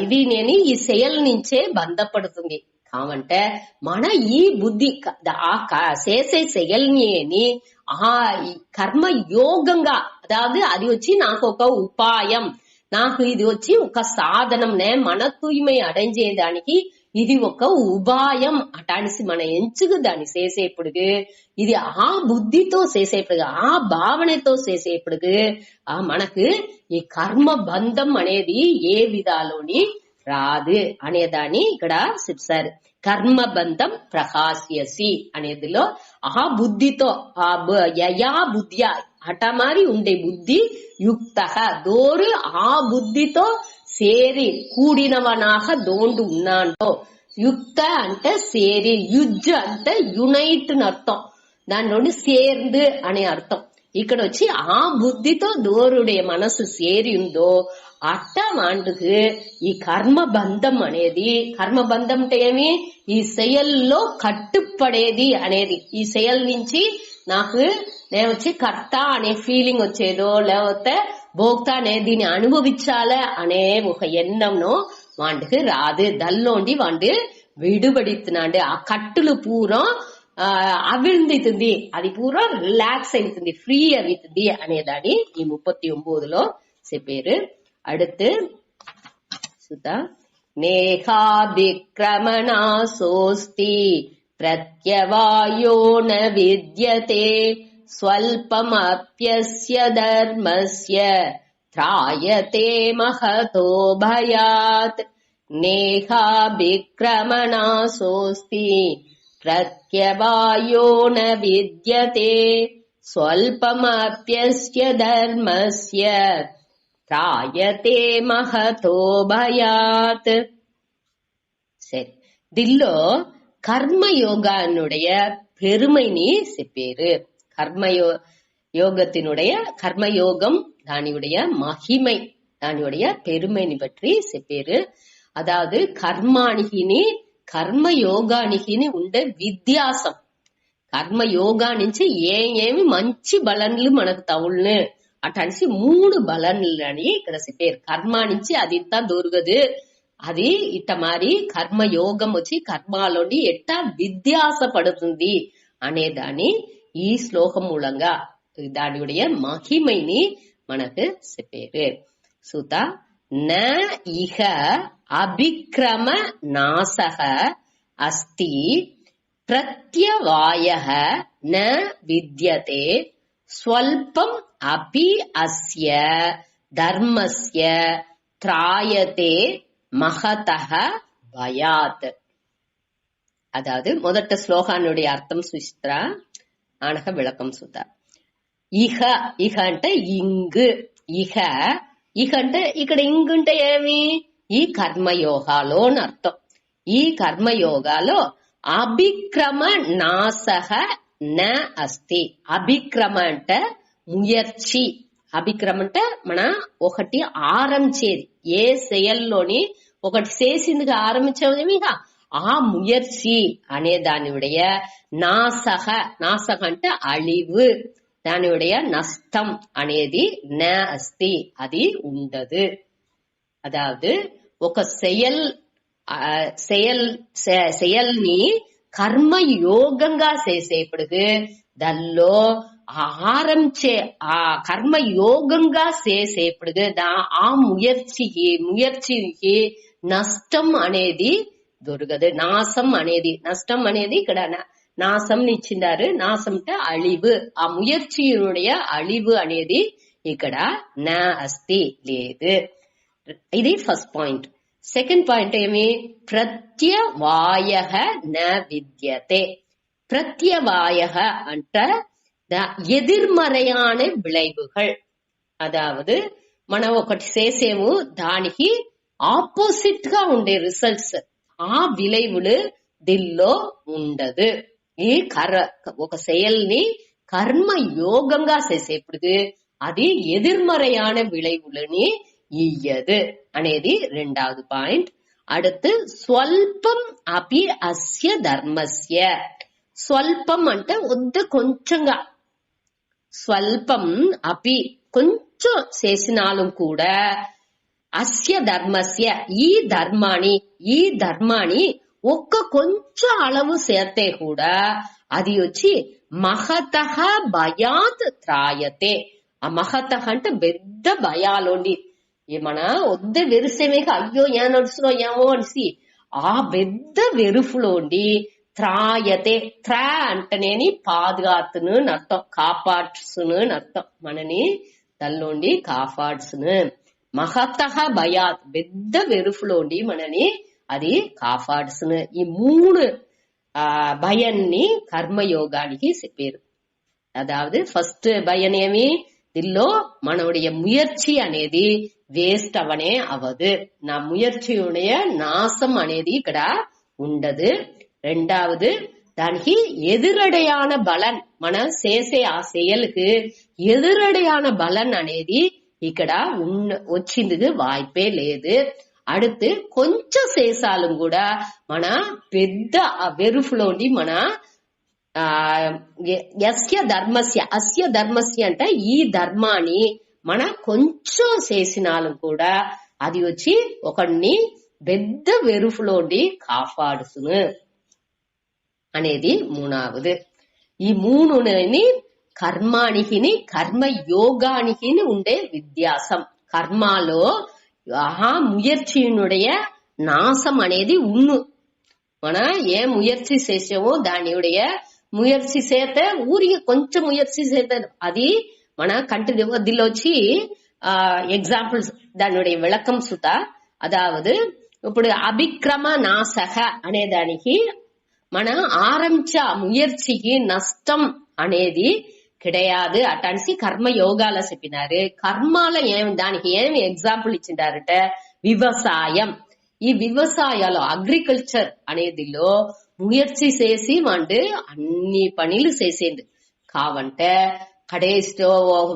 ఇది నేను ఈ செயல் నుంచే బంధపడుతుంది. కావంటే మన ఈ బుద్ధి చేసే செயల్ని ఆ కర్మ యోగంగా అదావదు అది వచ్చి నాకు ఒక ఉపాయం నాకు ఇది వచ్చి ఒక సాధనం మన తూய்மை అடைంచేదానికి ఇది ఒక ఉపాయం అటానిసి మన ఎంచుకు దాన్ని చేసేప్పుడు ఇది ఆ బుద్ధితో చేసేప్పుడు ఆ భావనతో చేసేప్పుడు మనకు ఈ కర్మ బంధం అనేది ఏ విధాలోని రాదు అనేదాన్ని ఇక్కడ చెప్తారు. కర్మ బంధం ప్రకాశ్యసి అనేదిలో ఆ బుద్ధితో యయా బుద్ధ్య హఠమారి ఉండే బుద్ధి యుక్త దోరు ఆ బుద్ధితో సేరి కూడినవనాక దోండు ఉన్నాంటో యుక్త అంటే సేరి యుజ్జ అంటే యునైట్ అని అర్థం. దానిలోని సేర్దు అనే అర్థం. ఇక్కడ వచ్చి ఆ బుద్ధితో దోరుడే మనసు సేరి ఉందో అట్ట వాండుకు ఈ కర్మబంధం అనేది కర్మబంధం అంటే ఏమి ఈ செயల్లో కట్టుపడేది అనేది ఈ செயల్ నుంచి నాకు నేను వచ్చి కర్త అనే ఫీలింగ్ వచ్చేదో లేకపోతే భోక్త అనే దీన్ని అనుభవించాలే అనే ఒక ఎన్నంను వాంటికి రాదు. దల్లోండి వాంటి విడుబడితున్నాండి ఆ కట్టులు పూరం అవిందుతుంది అది పూరా రిలాక్స్ అవుతుంది ఫ్రీ అవుతుంది అనేదాన్ని ఈ 39లో చెప్పారు. அடுத்து சுதா நேகாபிக்ரமணா சோஸ்தி பிரத்யவாயோ ந வித்யதே ஸ்வல்பமப்யஸ்ய தர்மஸ்ய த்ராயதே மஹதோ பயாத். நேகாபிக்ரமணா சோஸ்தி பிரத்யவாயோ ந வித்யதே ஸ்வல்பமப்யஸ்ய தர்மஸ்ய త్రాయతే మహతో భయాత్. சரி దీనిలో கர்மயோகனுடைய பெருமைని చెప్పారు. கர்மயோகத்தினுடைய கர்மயோகம் தானியுடைய மகிமை தானியுடைய பெருமைని பற்றி చెప్పారు. அதாவது కర్మానికిని కర్మయోగానికిని ఉండే వ్యత్యాసం కర్మయోగా నుంచి ఏమి మంచి బలన్లు మనకు తవుల్ను అటనిసి 3 బలన్లని ఇక్కడ చెప్పారు. కర్మ నుంచి అది ఇంత దొరకదు అది ఇట్ట మరి కర్మయోగం వచ్చి కర్మాలోని ఎట్ట విధ్యాసపడుతుంది అనేదాన్ని ఈ శ్లోకం మూలంగా దానియుடைய మహిమైని మనకు చెప్పారు. సుత న ఇహ అభిక్రమ నాశః అస్తి ప్రత్యవాయః న విద్యతే స్వల్పం అపి అస్య ధర్మస్య త్రాయతే மகதஹ பயாத். அதாவது முதட்ட ஸ்லோகானுடைய அர்த்தம் சுசித்ரா, ஆனக விளக்கம் சுதா. ఇహ ఇహ అంటే ఇంగు, ఇహ ఇహ అంటే ఇక్కడ ఇంగు అంటే ఏమి, ఈ కర్మయోగాలో అని అర్థం. ఈ కర్మయోగాలో అభిక్రమ నాశః న అస్తి. అభిక్రమ అంటే ముయర్చి, అభిక్రమ అంటే మన ఒకటి ఆరంభించేది, ఏ செயల్లోని ఒకటి చేసిందిగా ఆరంభించేదిగా ఆ ముయర్చి అనే దానియుடைய నాశః, నాశః అంటే అழிவு, దానియుடைய నష్టం అనేది న అస్తి, అది ఉండదు. అదావదు ఒక செயల్ని కర్మయోగంగా చేసేప్పుడు దానిలో ఆరంభించే ఆ కర్మయోగంగా చేసేప్పుడు ఆ ముయర్చికి నష్టం అనేది దొరకదు. నాశం అనేది, నష్టం అనేది ఇక్కడ నాశం ఇచ్చిందారు. నాశం అంటే అழிவு, ఆ ముయర్చియుடைய అழிவு అనేది ఇక్కడ నా అస్తి లేదు. ఇది ఫస్ట్ పాయింట్. సెకండ్ పాయింట్ ఏమి, ప్రత్యవాయః న విద్యతే. ప్రత్యవాయః అంటే ఎదిర్మறையான విளைவுகள். అదావదు మనం ఒకటి చేసేము, దానికి ఆపోజిట్ గా ఉండే రిజల్ట్స్, ఆ విளைவுలు దీనిలో ఉండదు. ఈ ఒక செயల్ని కర్మయోగంగా చేసేప్పుడు అది ఎదిర్మறையான విளைவுలని ఇయ్యదు అనేది రెండవది పాయింట్. அடுத்து స్వల్పం అపి అస్య ధర్మస్య. స్వల్పం అంటే వద్దు కొంచెంగా, స్వల్పం అపి కొంచెం చేసినాலும் కూడా అస్య ధర్మస్య ఈ ధర్మాన్ని ఒక్క కొంచెం అళవు చేస్తే కూడా అది వచ్చి మహతః భయాత్ త్రాయతే. ఆ మహతః అంటే పెద్ద భయాలోండి మన వద్ద వెరిసేమేక అయ్యో ఏ నడుచులో ఏమో అనిసి ఆ పెద్ద వెరుపులోండి త్రాయతే. త్రా అంటేనేని పాదుగాతును అర్థం, కాపాడ్సును అర్థం, మనని తల్లోండి కాపాడ్సును. మహతః భయాత్ పెద్ద వెరుపులోండి మనని అది కాపాడ్సును. ఈ మూడు భయాన్ని కర్మయోగానికి చెప్పారు. అదావదు ఫస్ట్ భయం ఏమి, దీనిలో మనవుடைய ముయర్చి అనేది వేస్ట్ అవనే అవదు, నా ముయర్చియుடைய నాశం అనేది ఇక్కడ ఉండదు. రెండవది దానికి ఎదురடையான బలన్, మనం చేసే ఆ செயலுக்கு ఎదురடையான బలన్ అనేది ఇక్కడ వచ్చింది వాய்ப்பே లేదు. அடுத்து కొంచెం చేసాலும் కూడా మన పెద్ద వెరుపులోండి మన యస్య ధర్మస్య, అస్య ధర్మస్య అంటే ఈ ధర్మాన్ని మన కొంచెం చేసినాலும் కూడా అది వచ్చి ఒకడిని పెద్ద వెరుపులోండి కాపాడుసును అనేది మూడవది. ఈ మూడుని కర్మానికి కర్మయోగానికి ఉండే వ్యత్యాసం. కర్మలో ఆ ముయర్చియుடைய నాశం అనేది ఉన్ను. మన ఏ ముయర్చి చేసామో దానియుடைய ముయర్చి చేస్తే ఊరికి కొంచెం ముయర్చి చేస్తే అది మన కంటిన్యూ దీనిలో వచ్చి ఎగ్జాంపుల్స్ దానియుடைய విளக்கம் సుత. అదావదు ఇప్పుడు అభిక్రమ నాశః అనే దానికి మన ఆరంభించ ముయర్చికి నష్టం అనేది கிடையாது అటానికి కర్మయోగాల చెప్పినారు. కర్మాల దానికి ఏమి ఎగ్జాంపుల్ ఇచ్చిండారట, వ్యవసాయం. ఈ వ్యవసాయాలు అగ్రికల్చర్ అనేదిలో ముయర్చి చేసి వండు అన్ని పనులు చేసేది కావంటే కడేస్టో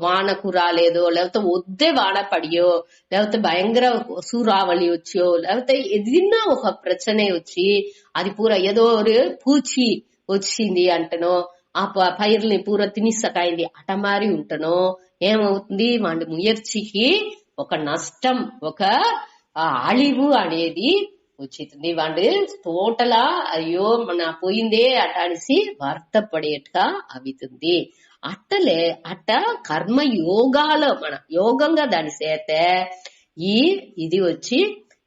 వానకు రాలేదో, లేకపోతే వద్దే వాన పడియో, లేకపోతే భయంకర సూறாவளி వచ్చో, లేకపోతే ఏదైనా ఒక ప్రచనే వచ్చి అది పూర ఏదో పూచి వచ్చింది అంటనో, ఆ పైర్ని పూర తినిసకాయింది అట మారి ఉంటనో ఏమవుతుంది, వాడి ముయర్చికి ఒక నష్టం, ఒక అழிవు అనేది వచ్చింది. వాడు టోటలా అయ్యో నా పోయిందే అట అనేసి వర్తపడేట్టుగా అవుతుంది. అట్టలే అట్ట కర్మ యోగాలో మన యోగంగా దాని చేత ఇది వచ్చి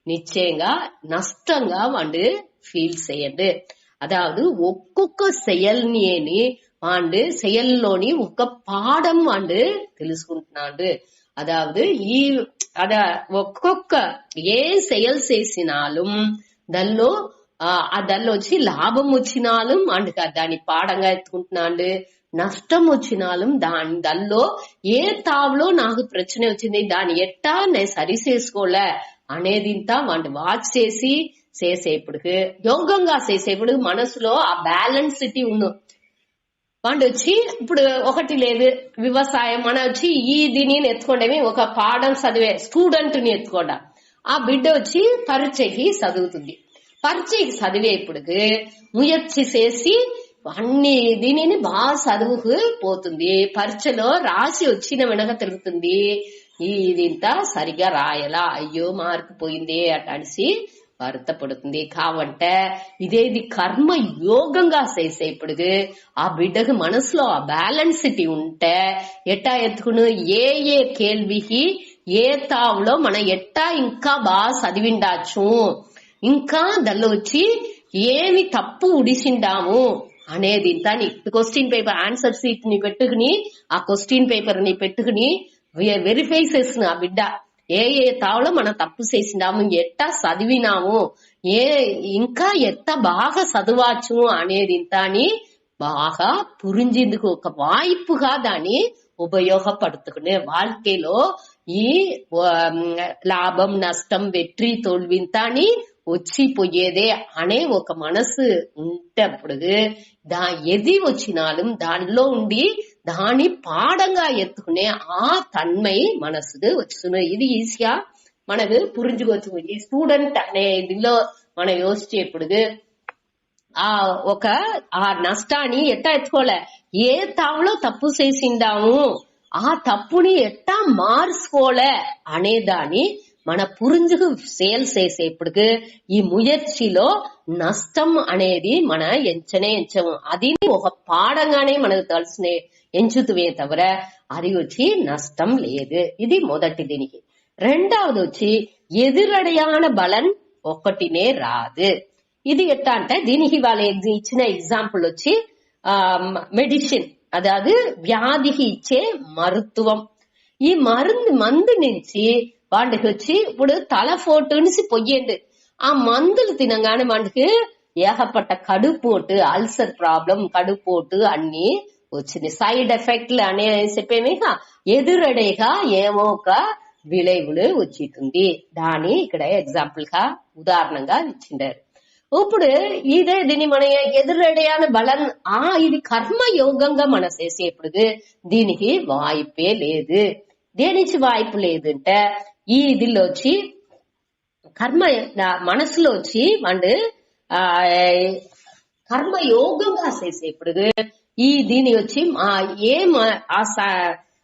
నిశ్చయంగా నష్టంగా వాడు ఫీల్ చేయండి. అదావదు ఒక్కొక్క செயல்ని వాడు செயల్లోని ఒక పాఠం వాడు తెలుసుకుంటున్నాడు. అదావదు ఒక్కొక్క ఏ செயல் చేసినాலும் దానిలో దానిలో వచ్చి లాభం వచ్చినాலும் దాన్ని పాఠంగా ఎత్తుకుంటున్నాడు. నష్టం వచ్చినాலும் దానిలో ఏ తావులో నాకు ప్రశ్న వచ్చింది దాన్ని ఎట్టా నేను సరి చేసుకోలే అనేది వాడు వాచ్ చేసి చేసేప్పుడు యోగంగా చేసేప్పుడు మనసులో ఆ బ్యాలెన్సిటీ ఉన్ను. వాడు వచ్చి ఇప్పుడు ఒకటి లేదు వ్యవసాయం మన వచ్చి దీని ఎత్తుకోండి ఒక పాఠం చదివే స్టూడెంట్ ని ఎత్తుకోండా ఆ బిడ్డ వచ్చి పరీక్షకి చదువుతుంది. పరీక్షకి చదివేప్పుడు ముయర్చి చేసి అన్ని దీనిని బాగా చదువుకు పోతుంది. పరీక్షలో రాసి వచ్చిన వెనక తిరుగుతుంది ఇదింతా సరిగా రాయలా అయ్యో మార్కు పోయింది అట అనేసి வருத்தப்படுతుంది. కావంటే ఇదేది కర్మ యోగంగా చేసేప్పుడు ఆ బిడ్డకు మనసులో ఆ బ్యాలెన్సిటీ ఉంటే ఎట్టా ఎత్తుకును ఏ కేள்వికి ఏ తావులో మనం ఎట్టా ఇంకా బాగా చదివిండాచ్చు ఇంకా దానిలో వచ్చి ఏమి తప్పు ఉడిసిండాము అనేది నీ క్వశ్చన్ పేపర్ ఆన్సర్ షీట్ ని పెట్టుకుని ఆ క్వశ్చన్ పేపర్ ని పెట్టుకుని వెరిఫై చేసిన ఆ బిడ్డ ఏ తావులో మనం తప్పు చేసినాము ఎట్టా చదివినాము ఇంకా ఎట్టా బాగా చదవచ్చు అనేది అని బాగా పురించేందుకు ఒక వాయిపుగా దాన్ని ఉపయోగపడుతుకునే வாழ்க்கைలో ఈ లాభం నష్టం వెట్రి తోల్వింతాని వచ్చిపోయేదే అనే ఒక మనసు ఉంటప్పుడు ఏది వచ్చినాலும் దానిలో ఉండి దాని పాడంగా ఎత్తుకునే ఆ తన్మై మనసుకు వచ్చును. ఇది ఈజీగా మనకు పురించుకోవచ్చు. ఈ స్టూడెంట్ అనే ఇదిలో మనం యోచించేప్పుడు ఆ నష్టాన్ని ఎట్టా ఎత్తుకోలే ఏ తావులో తప్పు చేసిందాము ఆ తప్పుని ఎట్టా మార్చుకోలే అనేదాన్ని మన పురింజుకు సేల్ చేసేప్పుడు ఈ ముయర్చిలో నష్టం అనేది మన ఎంచము. అది ఒక పాడంగానే మనకు తెలిసిన ఎంచుతువే తవర అది వచ్చి నష్టం లేదు. ఇది మొదటి దీనికి. రెండవది వచ్చి ఎదురడయాన బలం ఒకటినే రాదు. ఇది ఎట్టా అంటే దీనికి వాళ్ళ ఇచ్చిన ఎగ్జాంపుల్ వచ్చి మెడిసిన్ అదాదు వ్యాధికి ఇచ్చే మరుత్వం. ఈ మందు నుంచి వాడికి వచ్చి ఇప్పుడు తల ఫోటు నుంచి పొయ్యండి ఆ మందులు తినగానే వాడికి ఏకపట్ట కడుపోటు అల్సర్ ప్రాబ్లం కడుపోటు అన్ని వచ్చింది. సైడ్ ఎఫెక్ట్లు అనే చెప్పేమేక ఎదురడేగా ఏమో ఒక విளைவுలు వచ్చింది. దాని ఇక్కడ ఎగ్జాంపుల్ గా ఉదాహరణగా ఇచ్చిండారు. ఇప్పుడు ఇదే దీన్ని మన ఎదురడయాన బలం ఇది కర్మ యోగంగా మన చేసేప్పుడు దీనికి వాయిపే లేదు. దేనికి వాయిపు లేదంటే ఈ ఇదిలో వచ్చి కర్మ మనసులో వచ్చి వాడు కర్మ యోగంగా చేసేప్పుడు దీని వచ్చి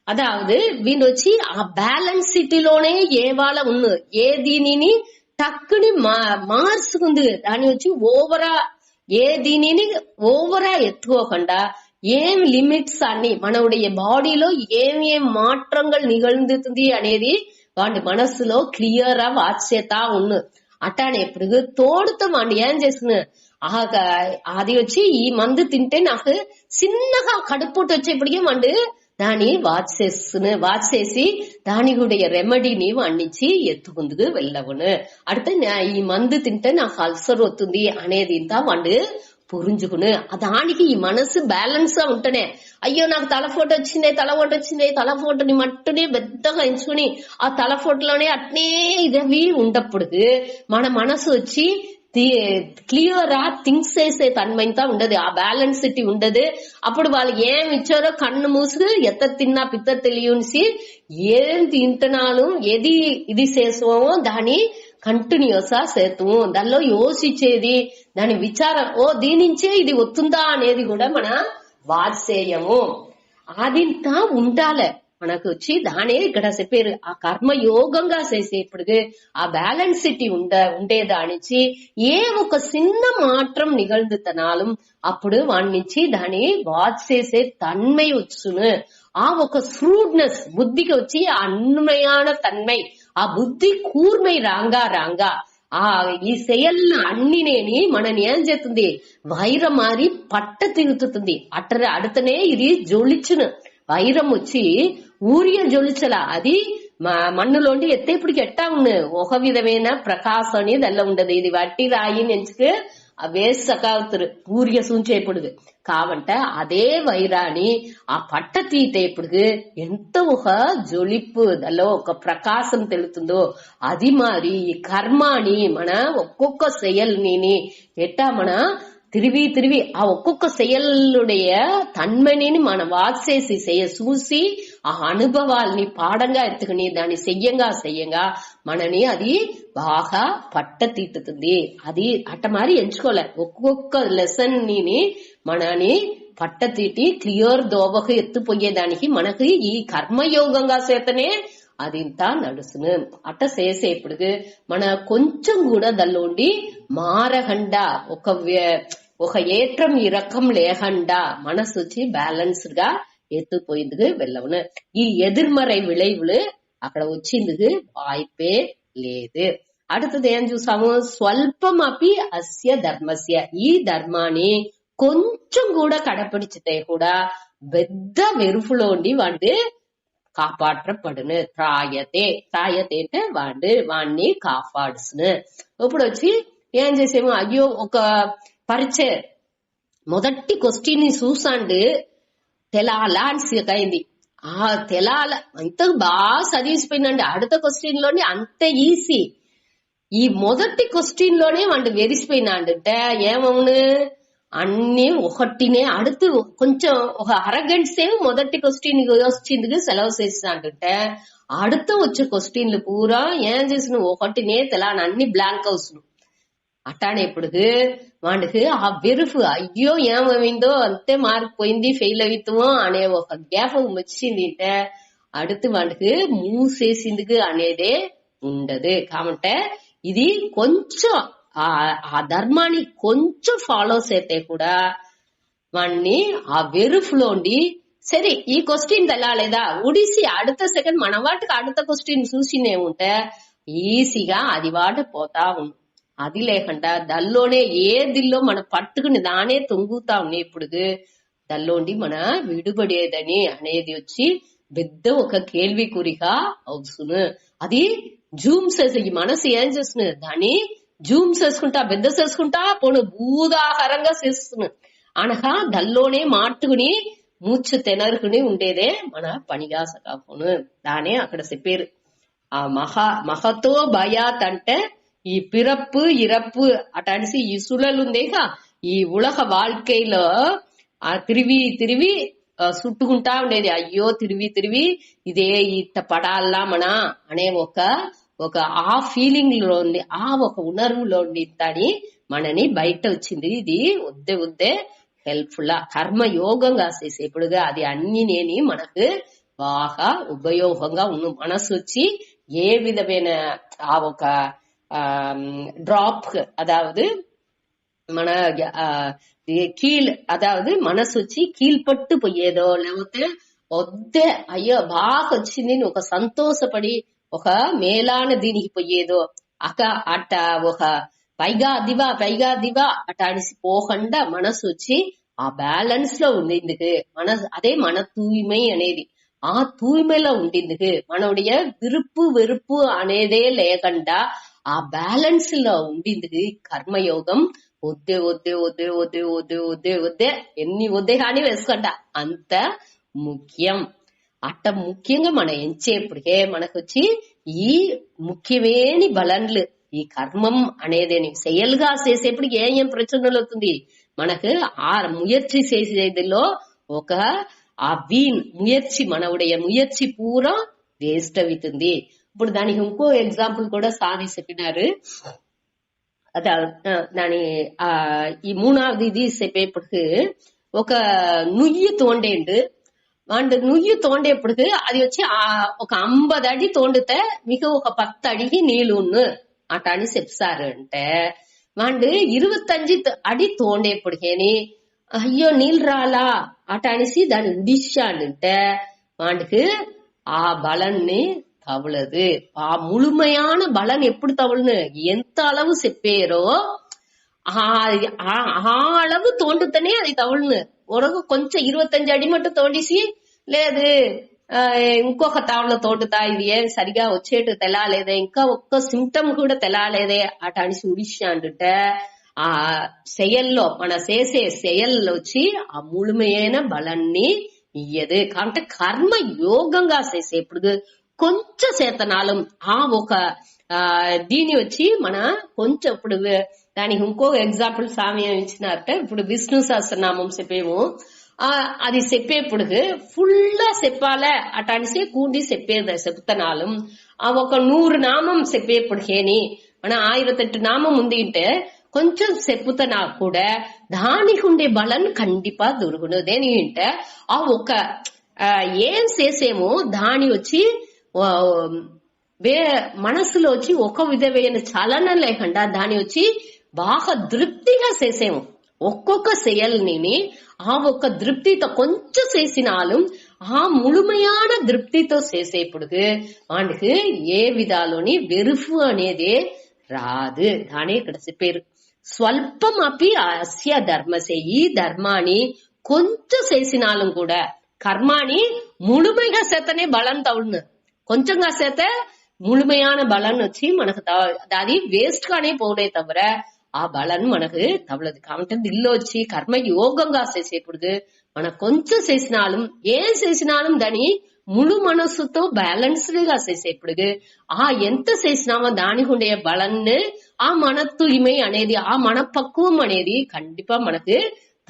అదావదు వీళ్ళు వచ్చి ఆ బ్యాలెన్స్ సిటీలోనే ఏ వాళ్ళ ఉన్ను ఏ దీనిని టక్కుని మార్చుకుంది దాని వచ్చి దీనిని ఓవరా ఎత్తుకోకుండా ఏం లిమిట్స్ అన్ని మనవుடைய బాడీలో ఏం మాற்றங்கள் నిగలుతుంది అనేది వాడి మనస్సులో క్లియర్ వాచ్యత ఉన్ను. అట్టానే ఎప్పుడు తోడుతో వాడి ఏం చేస్తున్నా అది వచ్చి ఈ మందు తింటే నాకు చిన్నగా కడుపుటు వచ్చేప్పటికే వాడు దాన్ని వాచ్ చేసి దాని కూడా రెమెడీని వాడినిచ్చి ఎత్తుకుందుకు వెళ్ళవును. అడితే ఈ మందు తింటే నాకు అల్సర్ అవుతుంది అనేది వాడు పురించుకుని దానికి ఈ మనసు బ్యాలెన్స్ గా ఉంటేనే అయ్యో నాకు తలఫోటో వచ్చింది తలఫోటోని మట్టునే పెద్దగా ఎంచుకుని ఆ తలఫోటోలోనే అట్నే ఇదవి ఉండప్పుడు మన మనసు వచ్చి క్లియర్ థింక్స్ చేసే తన్మయంతా ఉండదు. ఆ బ్యాలెన్సిటీ ఉండదు. అప్పుడు వాళ్ళు ఏం ఇచ్చారో కన్ను మూసుకు ఎత్త తిన్నా పిత్త తెలియసి ఏం తింటున్నాను ఏది ఇది చేసామో దాని కంటిన్యూస్ గా చేస్తాము. దానిలో యోచించేది దాని విచారం దీనించే ఇది వస్తుందా అనేది కూడా మన వాత్సేయము అదింతా ఉండాలి. మనకు వచ్చి దానే ఇక్కడ చెప్పారు ఆ కర్మయోగంగా చేసేప్పుడు ఆ బ్యాలెన్సిటీ ఉండేదానిచి ఏ ఒక చిన్న మాత్రం నిగழ்ந்துతనాலும் అప్పుడు వాడి నుంచి దాని వాచ్ చేసే తన్மை వచ్చును ఆ ఒక శ్రూడ్నెస్ బుద్ధికి వచ్చి ఆ అన్మయాన తన్மை ఆ బుద్ధి కూర్మై రాంగా ఆ ఈ செயல்ல అన్నినేని మనని ఏం చేస్తుంది వైరం మారి పట్ట తిరుగుతుంది అడతనే ఇది జొలిచును వైరం వచ్చి ఊరియ జొలిచల అది మన్నులోండి ఎత్తేపుడికి ఎట్టా ఉన్నా ఒక విధమైన ప్రకాశం అనేది అలా ఉండదు ఇది వట్టి రాయి నెంచుకు వేసకావుతారు ఊరియ సూంచేపుడు కావంట అదే వైరాని ఆ పట్ట తీతేపుడు ఎంత ఒక జొలిప్పు దానిలో ఒక ప్రకాశం తెలుతుందో అది మారి ఈ కర్మాని మన ఒక్కొక్క செயல்ని ఎట్టా మన తిరివి ఆ ఒక్కొక్క செயలుடைய తన్మనిని మన వాచేసి చూసి ఆ అనుభవాల్ని పాడంగా ఎత్తుకుని దాన్ని చెయ్యంగా మనని అది బాగా పట్ట తీట్టుతుంది అది అట్ట మారి ఎంచుకోలే ఒక్కొక్క లెసన్ ని మనని పట్ట తీటి క్లియర్ దోవకు ఎత్తుపోయేదానికి మనకి ఈ కర్మయోగంగా చేతనే అది ఇంత నడుసును అట్ట చేసేప్పుడు మన కొంచెం కూడా దల్లోండి మారగండా ఒక ఏట్రం ఇరకం లేకుండా మనసు వచ్చి బ్యాలెన్స్డ్ గా ఎత్తుపోయింది వెళ్ళవును ఈ ఎదిర్మறை విளைவுలు అక్కడ వచ్చింది వాய்ப்பே లేదు அடுத்தது ఏం చూసాము స్వల్పం అపి అస్య ధర్మస్య ఈ ధర్మాన్ని కొంచెం కూడా కడపిడిచితే కూడా పెద్ద వెరుపులోండి వాడు కాపాడపడును త్రాయతే అంటే వాడిని కాపాడుసును ఇప్పుడు వచ్చి ఏం చేసేమో అయ్యో ఒక పరీక్ష మొదటి క్వశ్చన్ ని చూసాండు తెలాలా అయింది ఆ తెలాల అంత బాగా చదివిసిపోయిందండి அடுத்த క్వశ్చన్ లోనే అంత ఈజీ ఈ మొదటి క్వశ్చన్ లోనే వాడు వెరిసిపోయినాడంటే ఏమవును అన్ని ఒకటినే அடுத்து కొంచెం ఒక అరగంట సేపు మొదటి క్వశ్చన్ వచ్చింది సెలవు చేసినాడంటే அடுத்த వచ్చే క్వశ్చన్లు పూరా ఏం చేసిన ఒకటినే తెలాని అన్ని బ్లాంక్ హౌస్ అట్టానే ఇప్పుడు వాడికి ఆ వెరుపు అయ్యో ఏమైందో అంతే మారిపోయింది ఫెయిల్ అవుతామో అనే ఒక జ్ఞాపకం వచ్చింది అంటే அடுத்து వాడికి మూసేసింది అనేదే ఉండదు కాబట్టి ఇది కొంచెం ఆ ధర్మాన్ని కొంచెం ఫాలో చేస్తే కూడా వాడిని ఆ వెరుపులోండి సరే ఈ క్వశ్చన్ తెలాలేదా ఉడిసి அடுத்த సెకండ్ మన వాటికి அடுத்த క్వశ్చన్ చూసినేముంటే ఈజీగా అది వాటి పోతా ఉంది అది లేకుండా దల్లోనే ఏ దిల్లో మనం పట్టుకుని దానే తొంగుతా ఉన్నాయి ఇప్పుడు దల్లోండి మన విడుబడేదని అనేది వచ్చి పెద్ద ఒక కేள்వికురిగా అవుతును అది జూమ్ చేసి ఈ మనసు ఏం చేస్తున్నది దాన్ని జూమ్ పెద్ద చేసుకుంటా పోను భూదాహారంగా చేస్తున్నారు అనగా దల్లోనే మాట్టుకుని మూచ్చు తెనరుకుని ఉండేదే మన పనిగా సకాపోను దానే అక్కడ చెప్పారు ఆ మహతో భయాత్ అంటే ఈ పిరప్పు ఇరప్పు అటాడిసి ఈ సుழலுందేగా ఈ ఉలగ வாழ்க்கைలో ఆ తిరివి చుట్టుకుంటా ఉండేది అయ్యో తిరివి ఇదే ఇట్ట పడాలా మన అనే ఒక ఆ ఫీలింగ్ లో ఉంది ఆ ఒక ఉణర్వులో ఉండి తని మనని బయట వచ్చింది ఇది వద్దే హెల్ప్ఫుల్ కర్మయోగంగా చేసేప్పుడుగా అది అన్ని నేని మనకు బాగా ఉపయోగంగా ఉన్న మనసు వచ్చి ఏ విధమైన ఆ ఒక డ్ராப் அதாவது మన కీల్ అదావదు మనసు వచ్చి కీల్పట్టు పోయేదో లేకపోతే వద్దే అయ్యో బాగా వచ్చింది ఒక సంతోషపడి ఒక మేలాన దీనికి పోయేదో అట్ట ఒక పైగా దివా అటాడిసి పోకుండా మనసు వచ్చి ఆ బ్యాలెన్స్ లో ఉండేందుకు అదే మన తూய்மை అనేది ఆ తూய்மைలో ఉండేందుకు మనోடைய విరుపు వెరుపు అనేదే లేకుండా ఆ బ్యాలెన్స్ లో ఉండింది కర్మయోగం వద్దే ఎన్ని వద్దే కానీ వేసుకుంటా అంత ముఖ్యం అట్ట ముఖ్యంగా మనం ఎంచేప్పటికే మనకు వచ్చి ఈ ముఖ్యమేని బలన్లు ఈ కర్మం అనేది செயல்గా చేసేప్పటికి ఏం ప్రచనలు అవుతుంది మనకు ఆ ముయర్చి చేసేదిలో ఒక ఆ మనవుடைய ముయర్చి పూరా వేస్ట్ అవుతుంది ఇప్పుడు దానికి ఇంకో ఎగ్జాంపుల్ కూడా సాది చెప్పినారు దాని ఈ మూడవది ఇది చెప్పేప్పటికి ఒక నుయ్యి తోండేండు వాడు నుయ్యి తోండేప్పుడు అది వచ్చి ఒక 50 అడి తోండితే మీకు ఒక 10 అడికి నీళ్లు ఉన్ను అటాని చెప్తారు అంటే వాడు 25 అడి తోండేప్పుడుకేని అయ్యో నీళ్ళు రాలా అటానిసి దాన్ని ఉడిశాడంటే వాడికి ఆ బలన్ని తవలదు. ఆ ముழுமையான பலன் எப்படி தவழுன்னு ఎంత அளவு చెప్పారో ఆ அளவு తోండుతనే అది తవలును. ఉరగ కొంచెం 25 అడి మట్టు తోండిసి లేదు ఇంకొక తావలో తోడుతా ఇది ఏం సరిగా వచ్చేటు తెలాలేదే ఇంకా ఒక్క సిమ్టమ్ కూడా తెలాలేదే అటానిసి ఉడిశాంటే ఆ செயల్లో మన చేసే செயల్లో వచ్చి ఆ ముழுமையான బలాన్ని ఇయ్యదు. కాబట్టి కర్మ యోగంగా చేసేప్పుడు కొంచెం చేతనాలు ఆ ఒక దీని వచ్చి మన కొంచెం ఇప్పుడు దానికి ఇంకో ఎగ్జాంపుల్ స్వామి ఇచ్చినారంటే ఇప్పుడు విష్ణు సహస్రనామం చెప్పేము అది చెప్పేప్పుడు ఫుల్ చెప్పాలే అటానిసి కూడి చెప్పేది చెప్తున్నాను. ఆ ఒక 100 నామం చెప్పేప్పుడుకేని మన 1008 నామం ఉంది అంటే కొంచెం చెప్పుతున్నా కూడా దానికి ఉండే బలం కండిపా దొరుకును. దేనికంటే ఆ ఒక ఏం చేసేమో దాని వచ్చి మనసులో వచ్చి ఒక విధమైన చలనం లేకుండా దాని వచ్చి బాగా తృప్తిగా చేసేము. ఒక్కొక్క செயல்ని ఆ ఒక్క తృప్తితో కొంచెం చేసినాலும் ఆ ముழுமையான తృప్తితో చేసేప్పుడు వాడికి ఏ విధాలోని వెరుపు అనేది రాదు. దాని ఇక్కడ చెప్పారు స్వల్పం అపి అస్య ధర్మసే ఈ ధర్మాన్ని కొంచెం చేసినాலும் కూడా కర్మాని ముழுமைగా చేతనే బలం తవును. కొంచెంగా చేత ముழுமையான బలం వచ్చి మనకు అది వేస్ట్ గానే పోలే తవర ఆ బలం మనకు తవలదు. కాబట్టి దిల్లో వచ్చి కర్మ యోగంగా చేసేప్పుడు మన కొంచెం చేసినాலும் ఏం చేసినాலும் దాని ముழு మనస్సుతో బ్యాలెన్స్డ్ గా చేసేప్పుడు ఆ ఎంత చేసినామో దానికి ఉండే బలాన్ని ఆ మన తూய்மை అనేది ఆ మన పక్వం అనేది కండిపా మనకు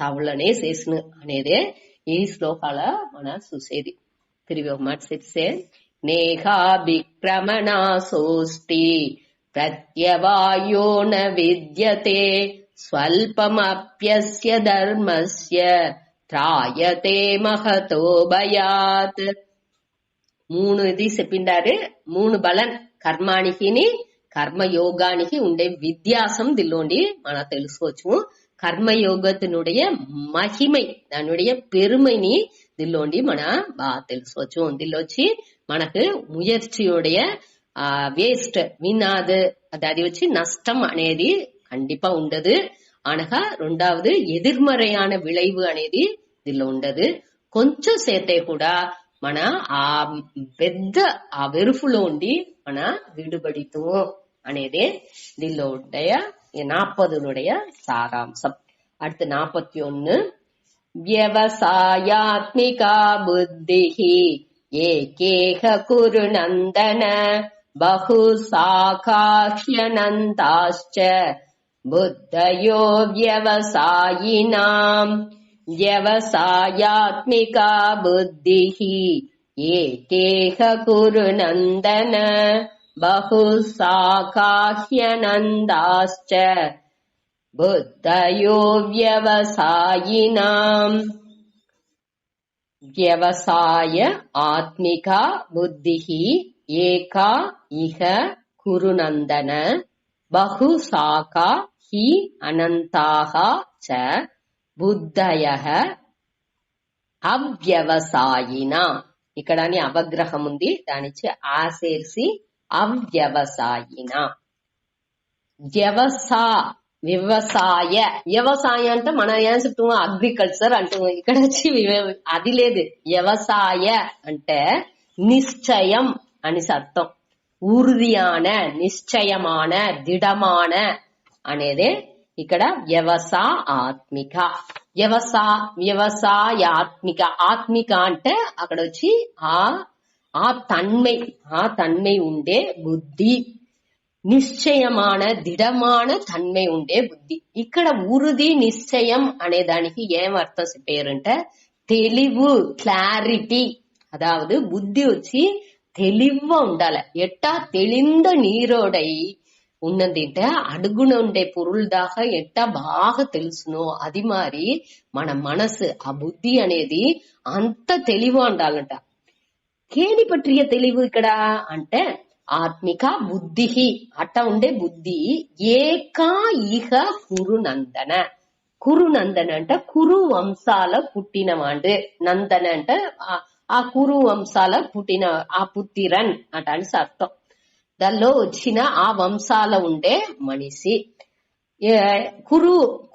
తవలనే చేసిన అనేదే ఈ శ్లోకాల మన చూసేది. తిరిగి ఒక మాట చెప్తే నేహాభిక్రమణాసోస్తి ప్రత్యవాయో న విద్యతే స్వల్పమప్యస్య ధర్మస్య త్రాయతే మహతో భయాత్. 3 ఇది చెప్పిండారు. 3 బలన్ కర్మానికి కర్మయోగానికి ఉండే వ్యత్యాసం దిల్లోండి మనం తెలుసుకోవచ్చు. கர்மயோகத்தினுடைய மகிமை அதனுடைய பெருமைని దిల్లోండి మన బాగా తెలుసుకోవచ్చు. దిల్లో వచ్చి మనకు ముయర్చియుடைய వేస్ట్ వినాదు అది వచ్చి నష్టం అనేది కండిపా ఉండదు. అనగా రెండవది ఎదిర్మறையான విளைவு అనేది దిల్లో ఉండదు. కొంచెం సేతే కూడా మన ఆ పెద్ద ఆ వెరుపులో ఉండి మన విడుబడితో అనేది దిల్లో ఉండే 40னுடைய சாராம்சம். அடுத்து 41 வியவசாயாத்மிகா புத்திஹி ஏகேக குரு நந்தன பகு சாகாஹ்யனந்தாஸ்ச புத்தயோ வியவசாயினாம். வியவசாயாத்மிகா புத்திஹி ஏகேக குரு நந்தன பகு சாகாஹ்யனந்தாஸ்ச புத்தயோ வியவசாயினாம். வியவசாய ஆத்மிகா புத்திஹி ஏகா இஹ குருநந்தன பகு சாகா ஹி அனந்தாக ச புத்தயః అవ్యవసాయినా. ఇక్కడ అవగ్రహం ఉంది, దానిచ్చి ఆసేర్సి అవ్యవసాయిన. వ్యవసాయ వ్యవసాయ అంటే మన ఏం చెప్తాము అగ్రికల్చర్ అంటాము. ఇక్కడ వచ్చి అది లేదు. వ్యవసాయ అంటే నిశ్చయం అని అర్థం. ఉறுதியான నిశ్చయமான దిఢமான అనేదే ఇక్కడ వ్యవసాయాత్మిక. వ్యవసాయాత్మిక ఆత్మిక అంటే అక్కడ వచ్చి ఆ తన్மை ఉండే బుద్ధి, నిశ్చయமான దిఢமான తన్மை ఉండే బుద్ధి. ఇక్కడ ఉరుది నిశ్చయం అనే దానికి ఏం అర్థం చెప్పారంటే తెలివు, క్లారిటీ. அதாவது புத்தி வச்சு தெளிவா உண்டால எட்டா தெளிந்த நீரோடை ఉన్నదంటే అడుగున ఉండే పొరుల్ దాకా ఎట్టా బాగా తెలుసునో అది మరి మన మనసు ఆ బుద్ధి అనేది అంత తెలివి ఉండాలంట. కేని పట్టియ తెలివి ఇక్కడ అంటే ఆత్మిక బుద్ధి అట్ట ఉండే బుద్ధి ఏకా ఇహ కురునందన. కురునందన అంటే కురు వంశాల పుట్టినవాడు, నందన అంటే ఆ కురు వంశాల పుట్టిన ఆ పుత్తిరన్ అట అని అర్థం. దానిలో వచ్చిన ఆ వంశాల ఉండే మనిషి.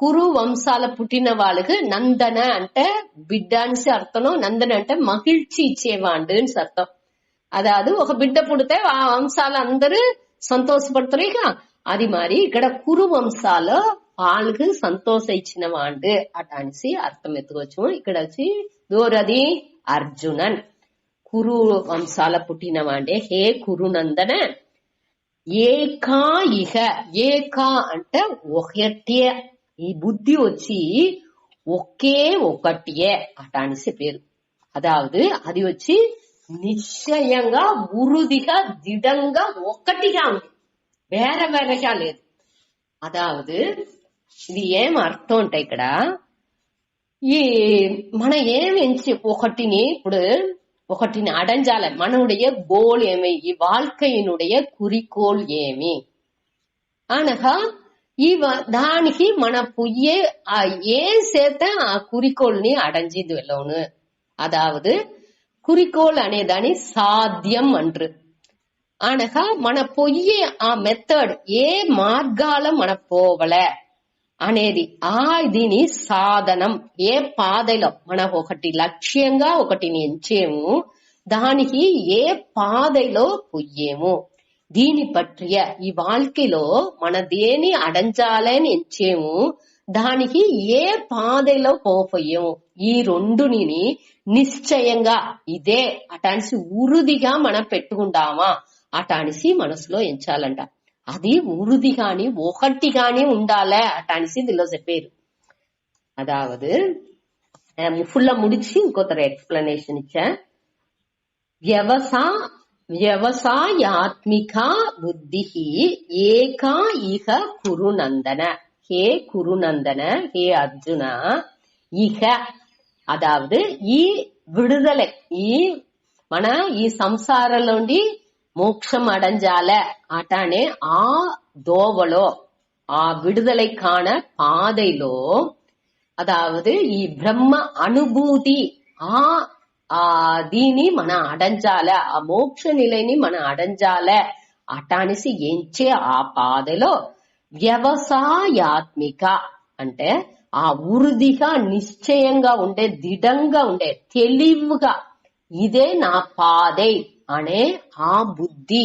కురు వంశాల పుట్టిన వాళ్ళకి నందన అంటే బిడ్డ అని అర్థం, నందన అంటే మహిழ்చి ఇచ్చేవాడు అని అర్థం. అదాదు ఒక బిడ్డ పుడితే ఆ వంశాలు అందరూ సంతోషపడతారు. ఇక అది మరి ఇక్కడ కురు వంశాల వాళ్ళకి సంతోషం ఇచ్చిన వాడు అట అనేసి అర్థం ఎత్తుకోవచ్చు. ఇక్కడ వచ్చి దూరది అర్జునన్ కురు వంశాల పుట్టిన వాడే హే కురునందన. ఏకా ఇహ, ఏకా అంటే ఒకటే, ఈ బుద్ధి వచ్చి ఒకే ఒకటియే అట అనేసి పేరు. అదావదు అది వచ్చి నిశ్చయంగా ఉరుదిగా దిడంగా ఒక్కటిగా ఉంది, వేరే వేరేగా లేదు. అదావదు ఇది ఏం అర్థం అంటే ఇక్కడ ఈ మన ఏమించి ఒకటిని ఇప్పుడు ఒకటిని అడంజాల మనனுடைய கோல் ఏమి, ఈ வாழ்க்கையினுடைய குறிக்கோள் ఏమి అనగా దానికి మన పొయ్యే ఏం చేత ఆ குறிக்கோள்ని అడంజిది వెళ్ళను. అదావదు குறிக்கோள் అనేదాని సాధ్యం అంటారు. అనగా మన పొయ్యే ఆ మెథడ్ ఏ మార్గాల మన పోవల అనేది ఆ దీని సాధనం. ఏ పాదలో మనకు ఒకటి లక్ష్యంగా ఒకటిని ఎంచేము, దానికి ఏ పాదలో పొయ్యేము, దీని పట్టియ ఈ வாழ்க்கைలో మన దేని అడంజాలని ఎంచేము, దానికి ఏ పాదలో పోయము, ఈ రెండుని నిశ్చయంగా ఇదే అటానిసి ఉరుదిగా మనం పెట్టుకుంటామా అటానిసి మనసులో ఎంచాలంట. అది ఉరుది గాని ఒకటి గాని ఉండాలే అటానిసి దీనిలో చెప్పారు. అదావదు ఫుల్ ముడిచి ఇంకొకరు ఎక్స్ప్లెనేషన్ ఇచ్చా. వ్యవసాయాత్మిక బుద్ధి ఏకా ఇహ కురునందన. హే కురునందన, హే అర్జున, ఇహ అదావదు ఈ విడుదలై ఈ మన ఈ సంసారంలోండి మోక్షం అడంజాల అటానే ఆ దోవలో ఆ విడుదలైக்கான பாதைలో అదావదు ఈ బ్రహ్మ అనుభూతి ఆ దీని మన అడంజాల, ఆ మోక్ష నిலைని మన అడంజాల అటానిసి ఎంచే ఆ పాదలో వ్యవసాయాత్మిక అంటే ఆ ఉరుదిగా నిశ్చయంగా ఉండే, దిడంగా ఉండే, తెలివిగా ఇదే నా పాదే అనే ఆ బుద్ధి,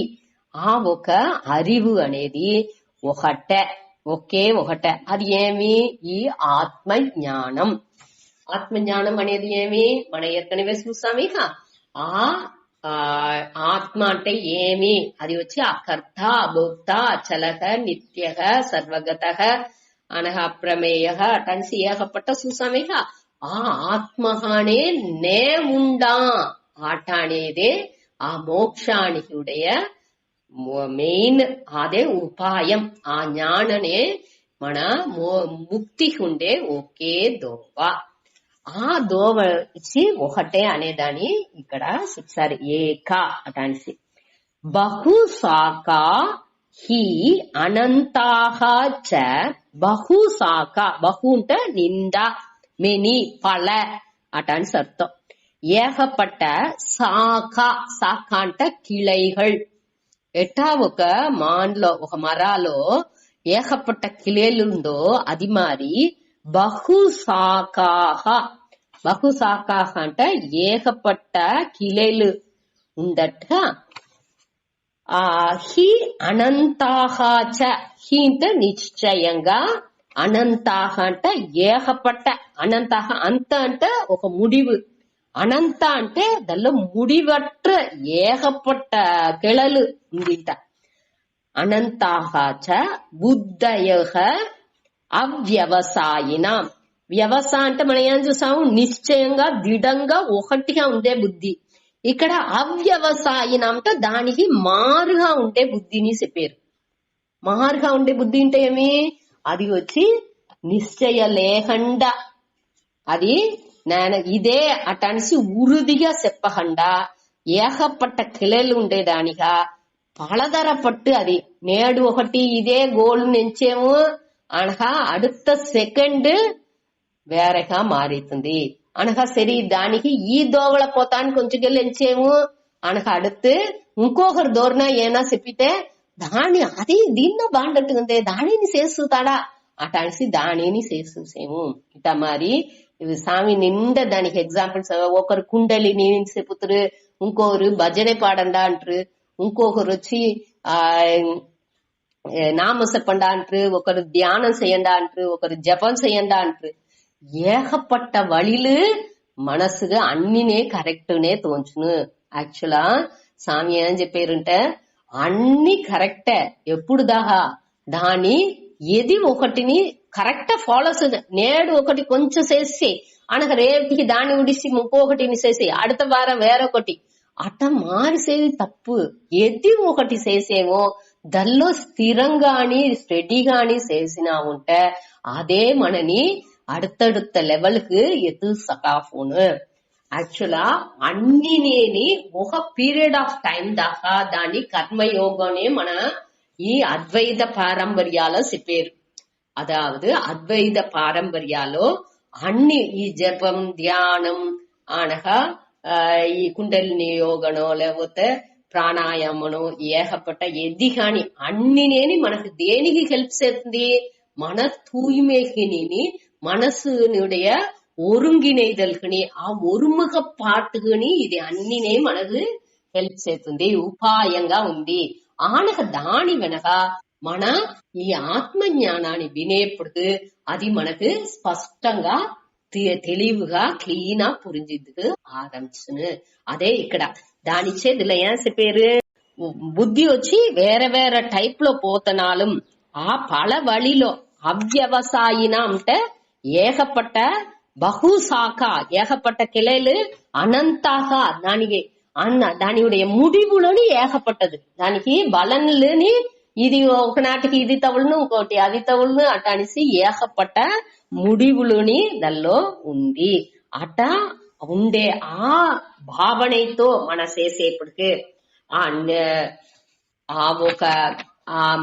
ఆ ఒక అరివు అనేది ఒకే ఒకటే. అది ఏమి? ఈ ఆత్మజ్ఞానం. ఆత్మజ్ఞానం అనేది ఏమి? మన ఏற்கனவே చూసాము. ఆ ఆత్మ అంటే ఏమి? అది వచ్చి అకర్త, అభోక్త, అచలహ, నిత్యహ, సర్వగతః, అనహ, అప్రమేయ అటనిసి ఏకపట్ట చూసామే. ఆ ఆత్మగానే నే ఉండా ఆట అనేదే ఆ మోక్షానికి ఉடைய మెయిన్ అదే ఉపాయం. ఆ జ్ఞాననే మన ముక్తికి ఉండే ఒకే దోవ. ఆ దోవ ఇచ్చి ఒకటే అనేదాన్ని ఇక్కడ చెప్తారు. ఏక అటానిసి బహుశాఖ హి అనంతాహ చ. బహుశాఖ, బహు అంటే నిండా, మెని, పల అటాని అర్థం. ఏகப்பட்ட శాఖ, శాఖ అంటే కిళైகள். ఎట్టా ఒక మాన్లో ఒక మరాలో ఏகப்பட்ட కిళైలుందో అది మారి బహుశాఖాహ. బహుశాఖాహ అంటే ఏகப்பட்ட కిళైలు ఉండట. హి అనంతాహ చ. హి అంటే నిశ్చయంగా, అనంతాహ అంటే ఏகப்பட்ட. అనంతాహ అంత అంటే ఒక ముడివు, అనంత అంటే దానిలో ముడివట్ట ఏகப்பட்ட కిళలు ఉందిట. అనంతాహ చ బుద్ధయః అవ్యవసాయినాం. వ్యవసాయ అంటే మనం ఏం చూసాము? నిశ్చయంగా దిడంగా ఒకటిగా ఉండే బుద్ధి. ఇక్కడ అవ్యవసాయినం అంటే దానికి మారుగా ఉండే బుద్ధిని చెప్పారు. మారుగా ఉండే బుద్ధి ఉంటే ఏమి అది వచ్చి నిశ్చయ లేకుండా అది నేను ఇదే అటనిసి ఉరుదిగా చెప్పకుండా ఏకపట్ట కిళలు ఉండేదానిగా పలదరపట్టు అది నేడు ఒకటి ఇదే గోల్ నించేమో అనగా அடுத்த సెకండ్ వేరేగా మారుతుంది అనగా సరి దానికి ఈ దోవల పోతానికి కొంచెం ఎంచేమో అనగా அடுத்து ఇంకొకరు దోరణ ఏనా చెప్పితే దాని అది దీన్నో బాగుంటుంది దానిని చేస్తాడా అట అనిసి దానిని చేసేసేము ఇట మరి ఇవి స్వామి నిండా దానికి ఎగ్జాంపుల్స్ ఒకరు కుండలిని చెప్పుతారు ఇంకొకరు భజనే పాడండా అంటారు ఇంకొకరు వచ్చి நாம செப்பண்டா அன்று ஒருத்தர் தியானம் செய்யண்டா அன்று ஒருத்தர் ஜபம் செய்யண்டா அன்று ஏகப்பட்ட வழியில మనసుగా అన్నినే కరెక్ట్నే తోంచును యాక్చువల్గా స్వామి ఏం చెప్పారంటే అన్ని కరెక్టే ఎప్పుడు దాహా దాని ఏది ఒకటిని కరెక్ట్ ఫాలోస్ నేడు ఒకటి కొంచెం చేసి అనగా రేపటికి దాన్ని ఉడిసి ఇంకొకటిని చేసి அடுத்த వారం వేరొకటి అట్ట మారిసేది తప్పు ఏది ఒకటి చేసేమో దానిలో స్థిరంగాని స్టడీగాని చేసినా ఉంటే అదే మనని அடுத்தடுத்த లెవెల్కి ఎత్తు సకాఫోను యాక్చువల్గా అన్నినేని ఒక పీరియడ్ ఆఫ్ టైం దాకా దాని కర్మయోగనే మన ఈ అద్వైత పారంపర్యాలో చెప్పారు అదావదు అద్వైత పారంపర్యాలో అన్ని ఈ జపం ధ్యానం అనగా ఈ కుండలిని యోగనో లేకపోతే ప్రాణాయామనో ఏకపట్ట ఎది కాని అన్నినేని మనకు దేనికి హెల్ప్ చేస్తుంది మన தூய்மைக்கு మనసునుடைய ஒருங்கிணைதல்கని ఆ ఒరుముగ పాటుకుని ఇది అన్నినే మనకు హెల్ప్ చేస్తుంది ఉపాయంగా ఉంది ఆనక దాని వెనక మన ఈ ఆత్మ జ్ఞానాన్ని వినేప్పుడు అది మనకు స్పష్టంగా తెలివిగా క్లీనా పురింజిద్దుకు ఆరంభించును అదే ఇక్కడ దానిచ్చేదిలో ఏం చెప్పారు బుద్ధి వచ్చి వేరే వేరే టైప్ లో పోతనాலும் ఆ పల వழிలో అవ్యవసాయిన అంటే ఏకపట్ట బహుశాఖ ఏకపట్ట கிளைలు అనంతాக దానియుடைய முடிவுలోని ఏకపట్టదు దానికి బలన్లని ఇది ఒకనాటికి ఇది తవులను ఇంకోటి అది తవులను అట అనేసి ఏకపట్ట முடிவுలోని దానిలో ఉంది అట ఉండే ఆ భావనతో మన చేసేప్పటికి ఆ ఒక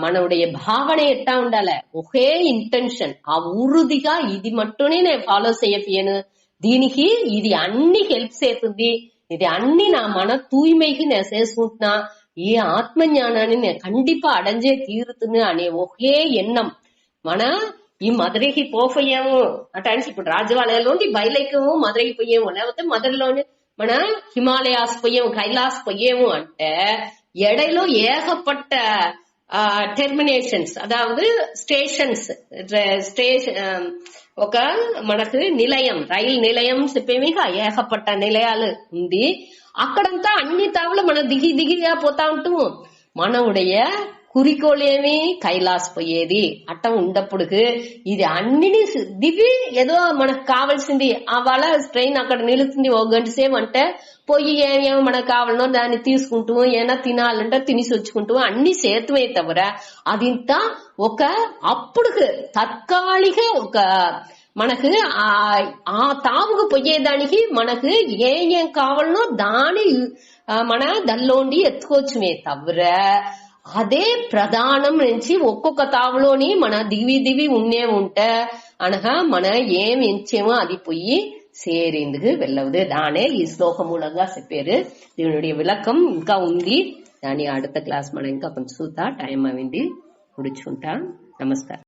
మనవుடைய భావన ఎట్టా ఉండాలి ఒకే ఇంటెన్షన్ ఆ ఉరుదిగా ఇది మట్టునే నేను ఫాలో చేయను దీనికి ఇది అన్ని హెల్ప్ చేస్తుంది ఇది అన్ని నా మన తూய்மைకి నేను చేసుకుంటున్నా ఈ ఆత్మ జ్ఞానాన్ని నేను కండిపా అడంజే తీరుతున్నా అనే ఒకే ఎన్నం మన ఈ మధురైకి పోయాము అటానికి ఇప్పుడు రాజవాలయంలోని బయలుదేరాము మధురైకి పోయాము లేకపోతే మధురలోని మన హిమాలయాస్ పోయాము కైలాస్ పోయాము అంటే ఎడలో ఏకపట్ట టెర్మినేషన్స్ అదావదు స్టేషన్స్ ఒక మనకు నిలయం రైలు నిలయం చెప్పేమి ఏకపట్ట నిలయాలు ఉంది అక్కడంతా అన్ని తావులు మన దిగిగా పోతా ఉంటాము మనవుடைய குறிக்கோள் ఏమి కైలాస్ పోయేది అట్ట ఉండప్పుడు ఇది అన్నిని దిగి ఏదో మనకు కావాల్సింది ఆ వాళ్ళ ట్రైన్ అక్కడ నిలుతుంది ఒక గంట సేపు అంటే పోయి ఏమేమో మనకు కావాలనో దాన్ని తీసుకుంటూ ఏమైనా తినాలంటే తినేసి వచ్చుకుంటూ అన్ని సేతుమే తవర అదింత ఒక అప్పుడు తత్కాలిక ఒక మనకు ఆ తావుకు పోయేదానికి మనకు ఏం కావాలనో దాని మన దానిలోండి ఎత్తుకోవచ్చుమే తవర అదే ప్రధానం నుంచి ఒక్కొక్క తావులోని మన దివి ఉన్నే ఉంటే అనగా మన ఏం ఎంచేమో అది పోయి సేరేందుకు వెళ్ళవదు దానే ఈ శ్లోకం మూలంగా చెప్పారు దీని విలకం ఇంకా ఉంది దాని அடுத்த క్లాస్ మనం ఇంకా కొంచెం చూద్దాం టైం అయింది కూర్చుంటా నమస్కారం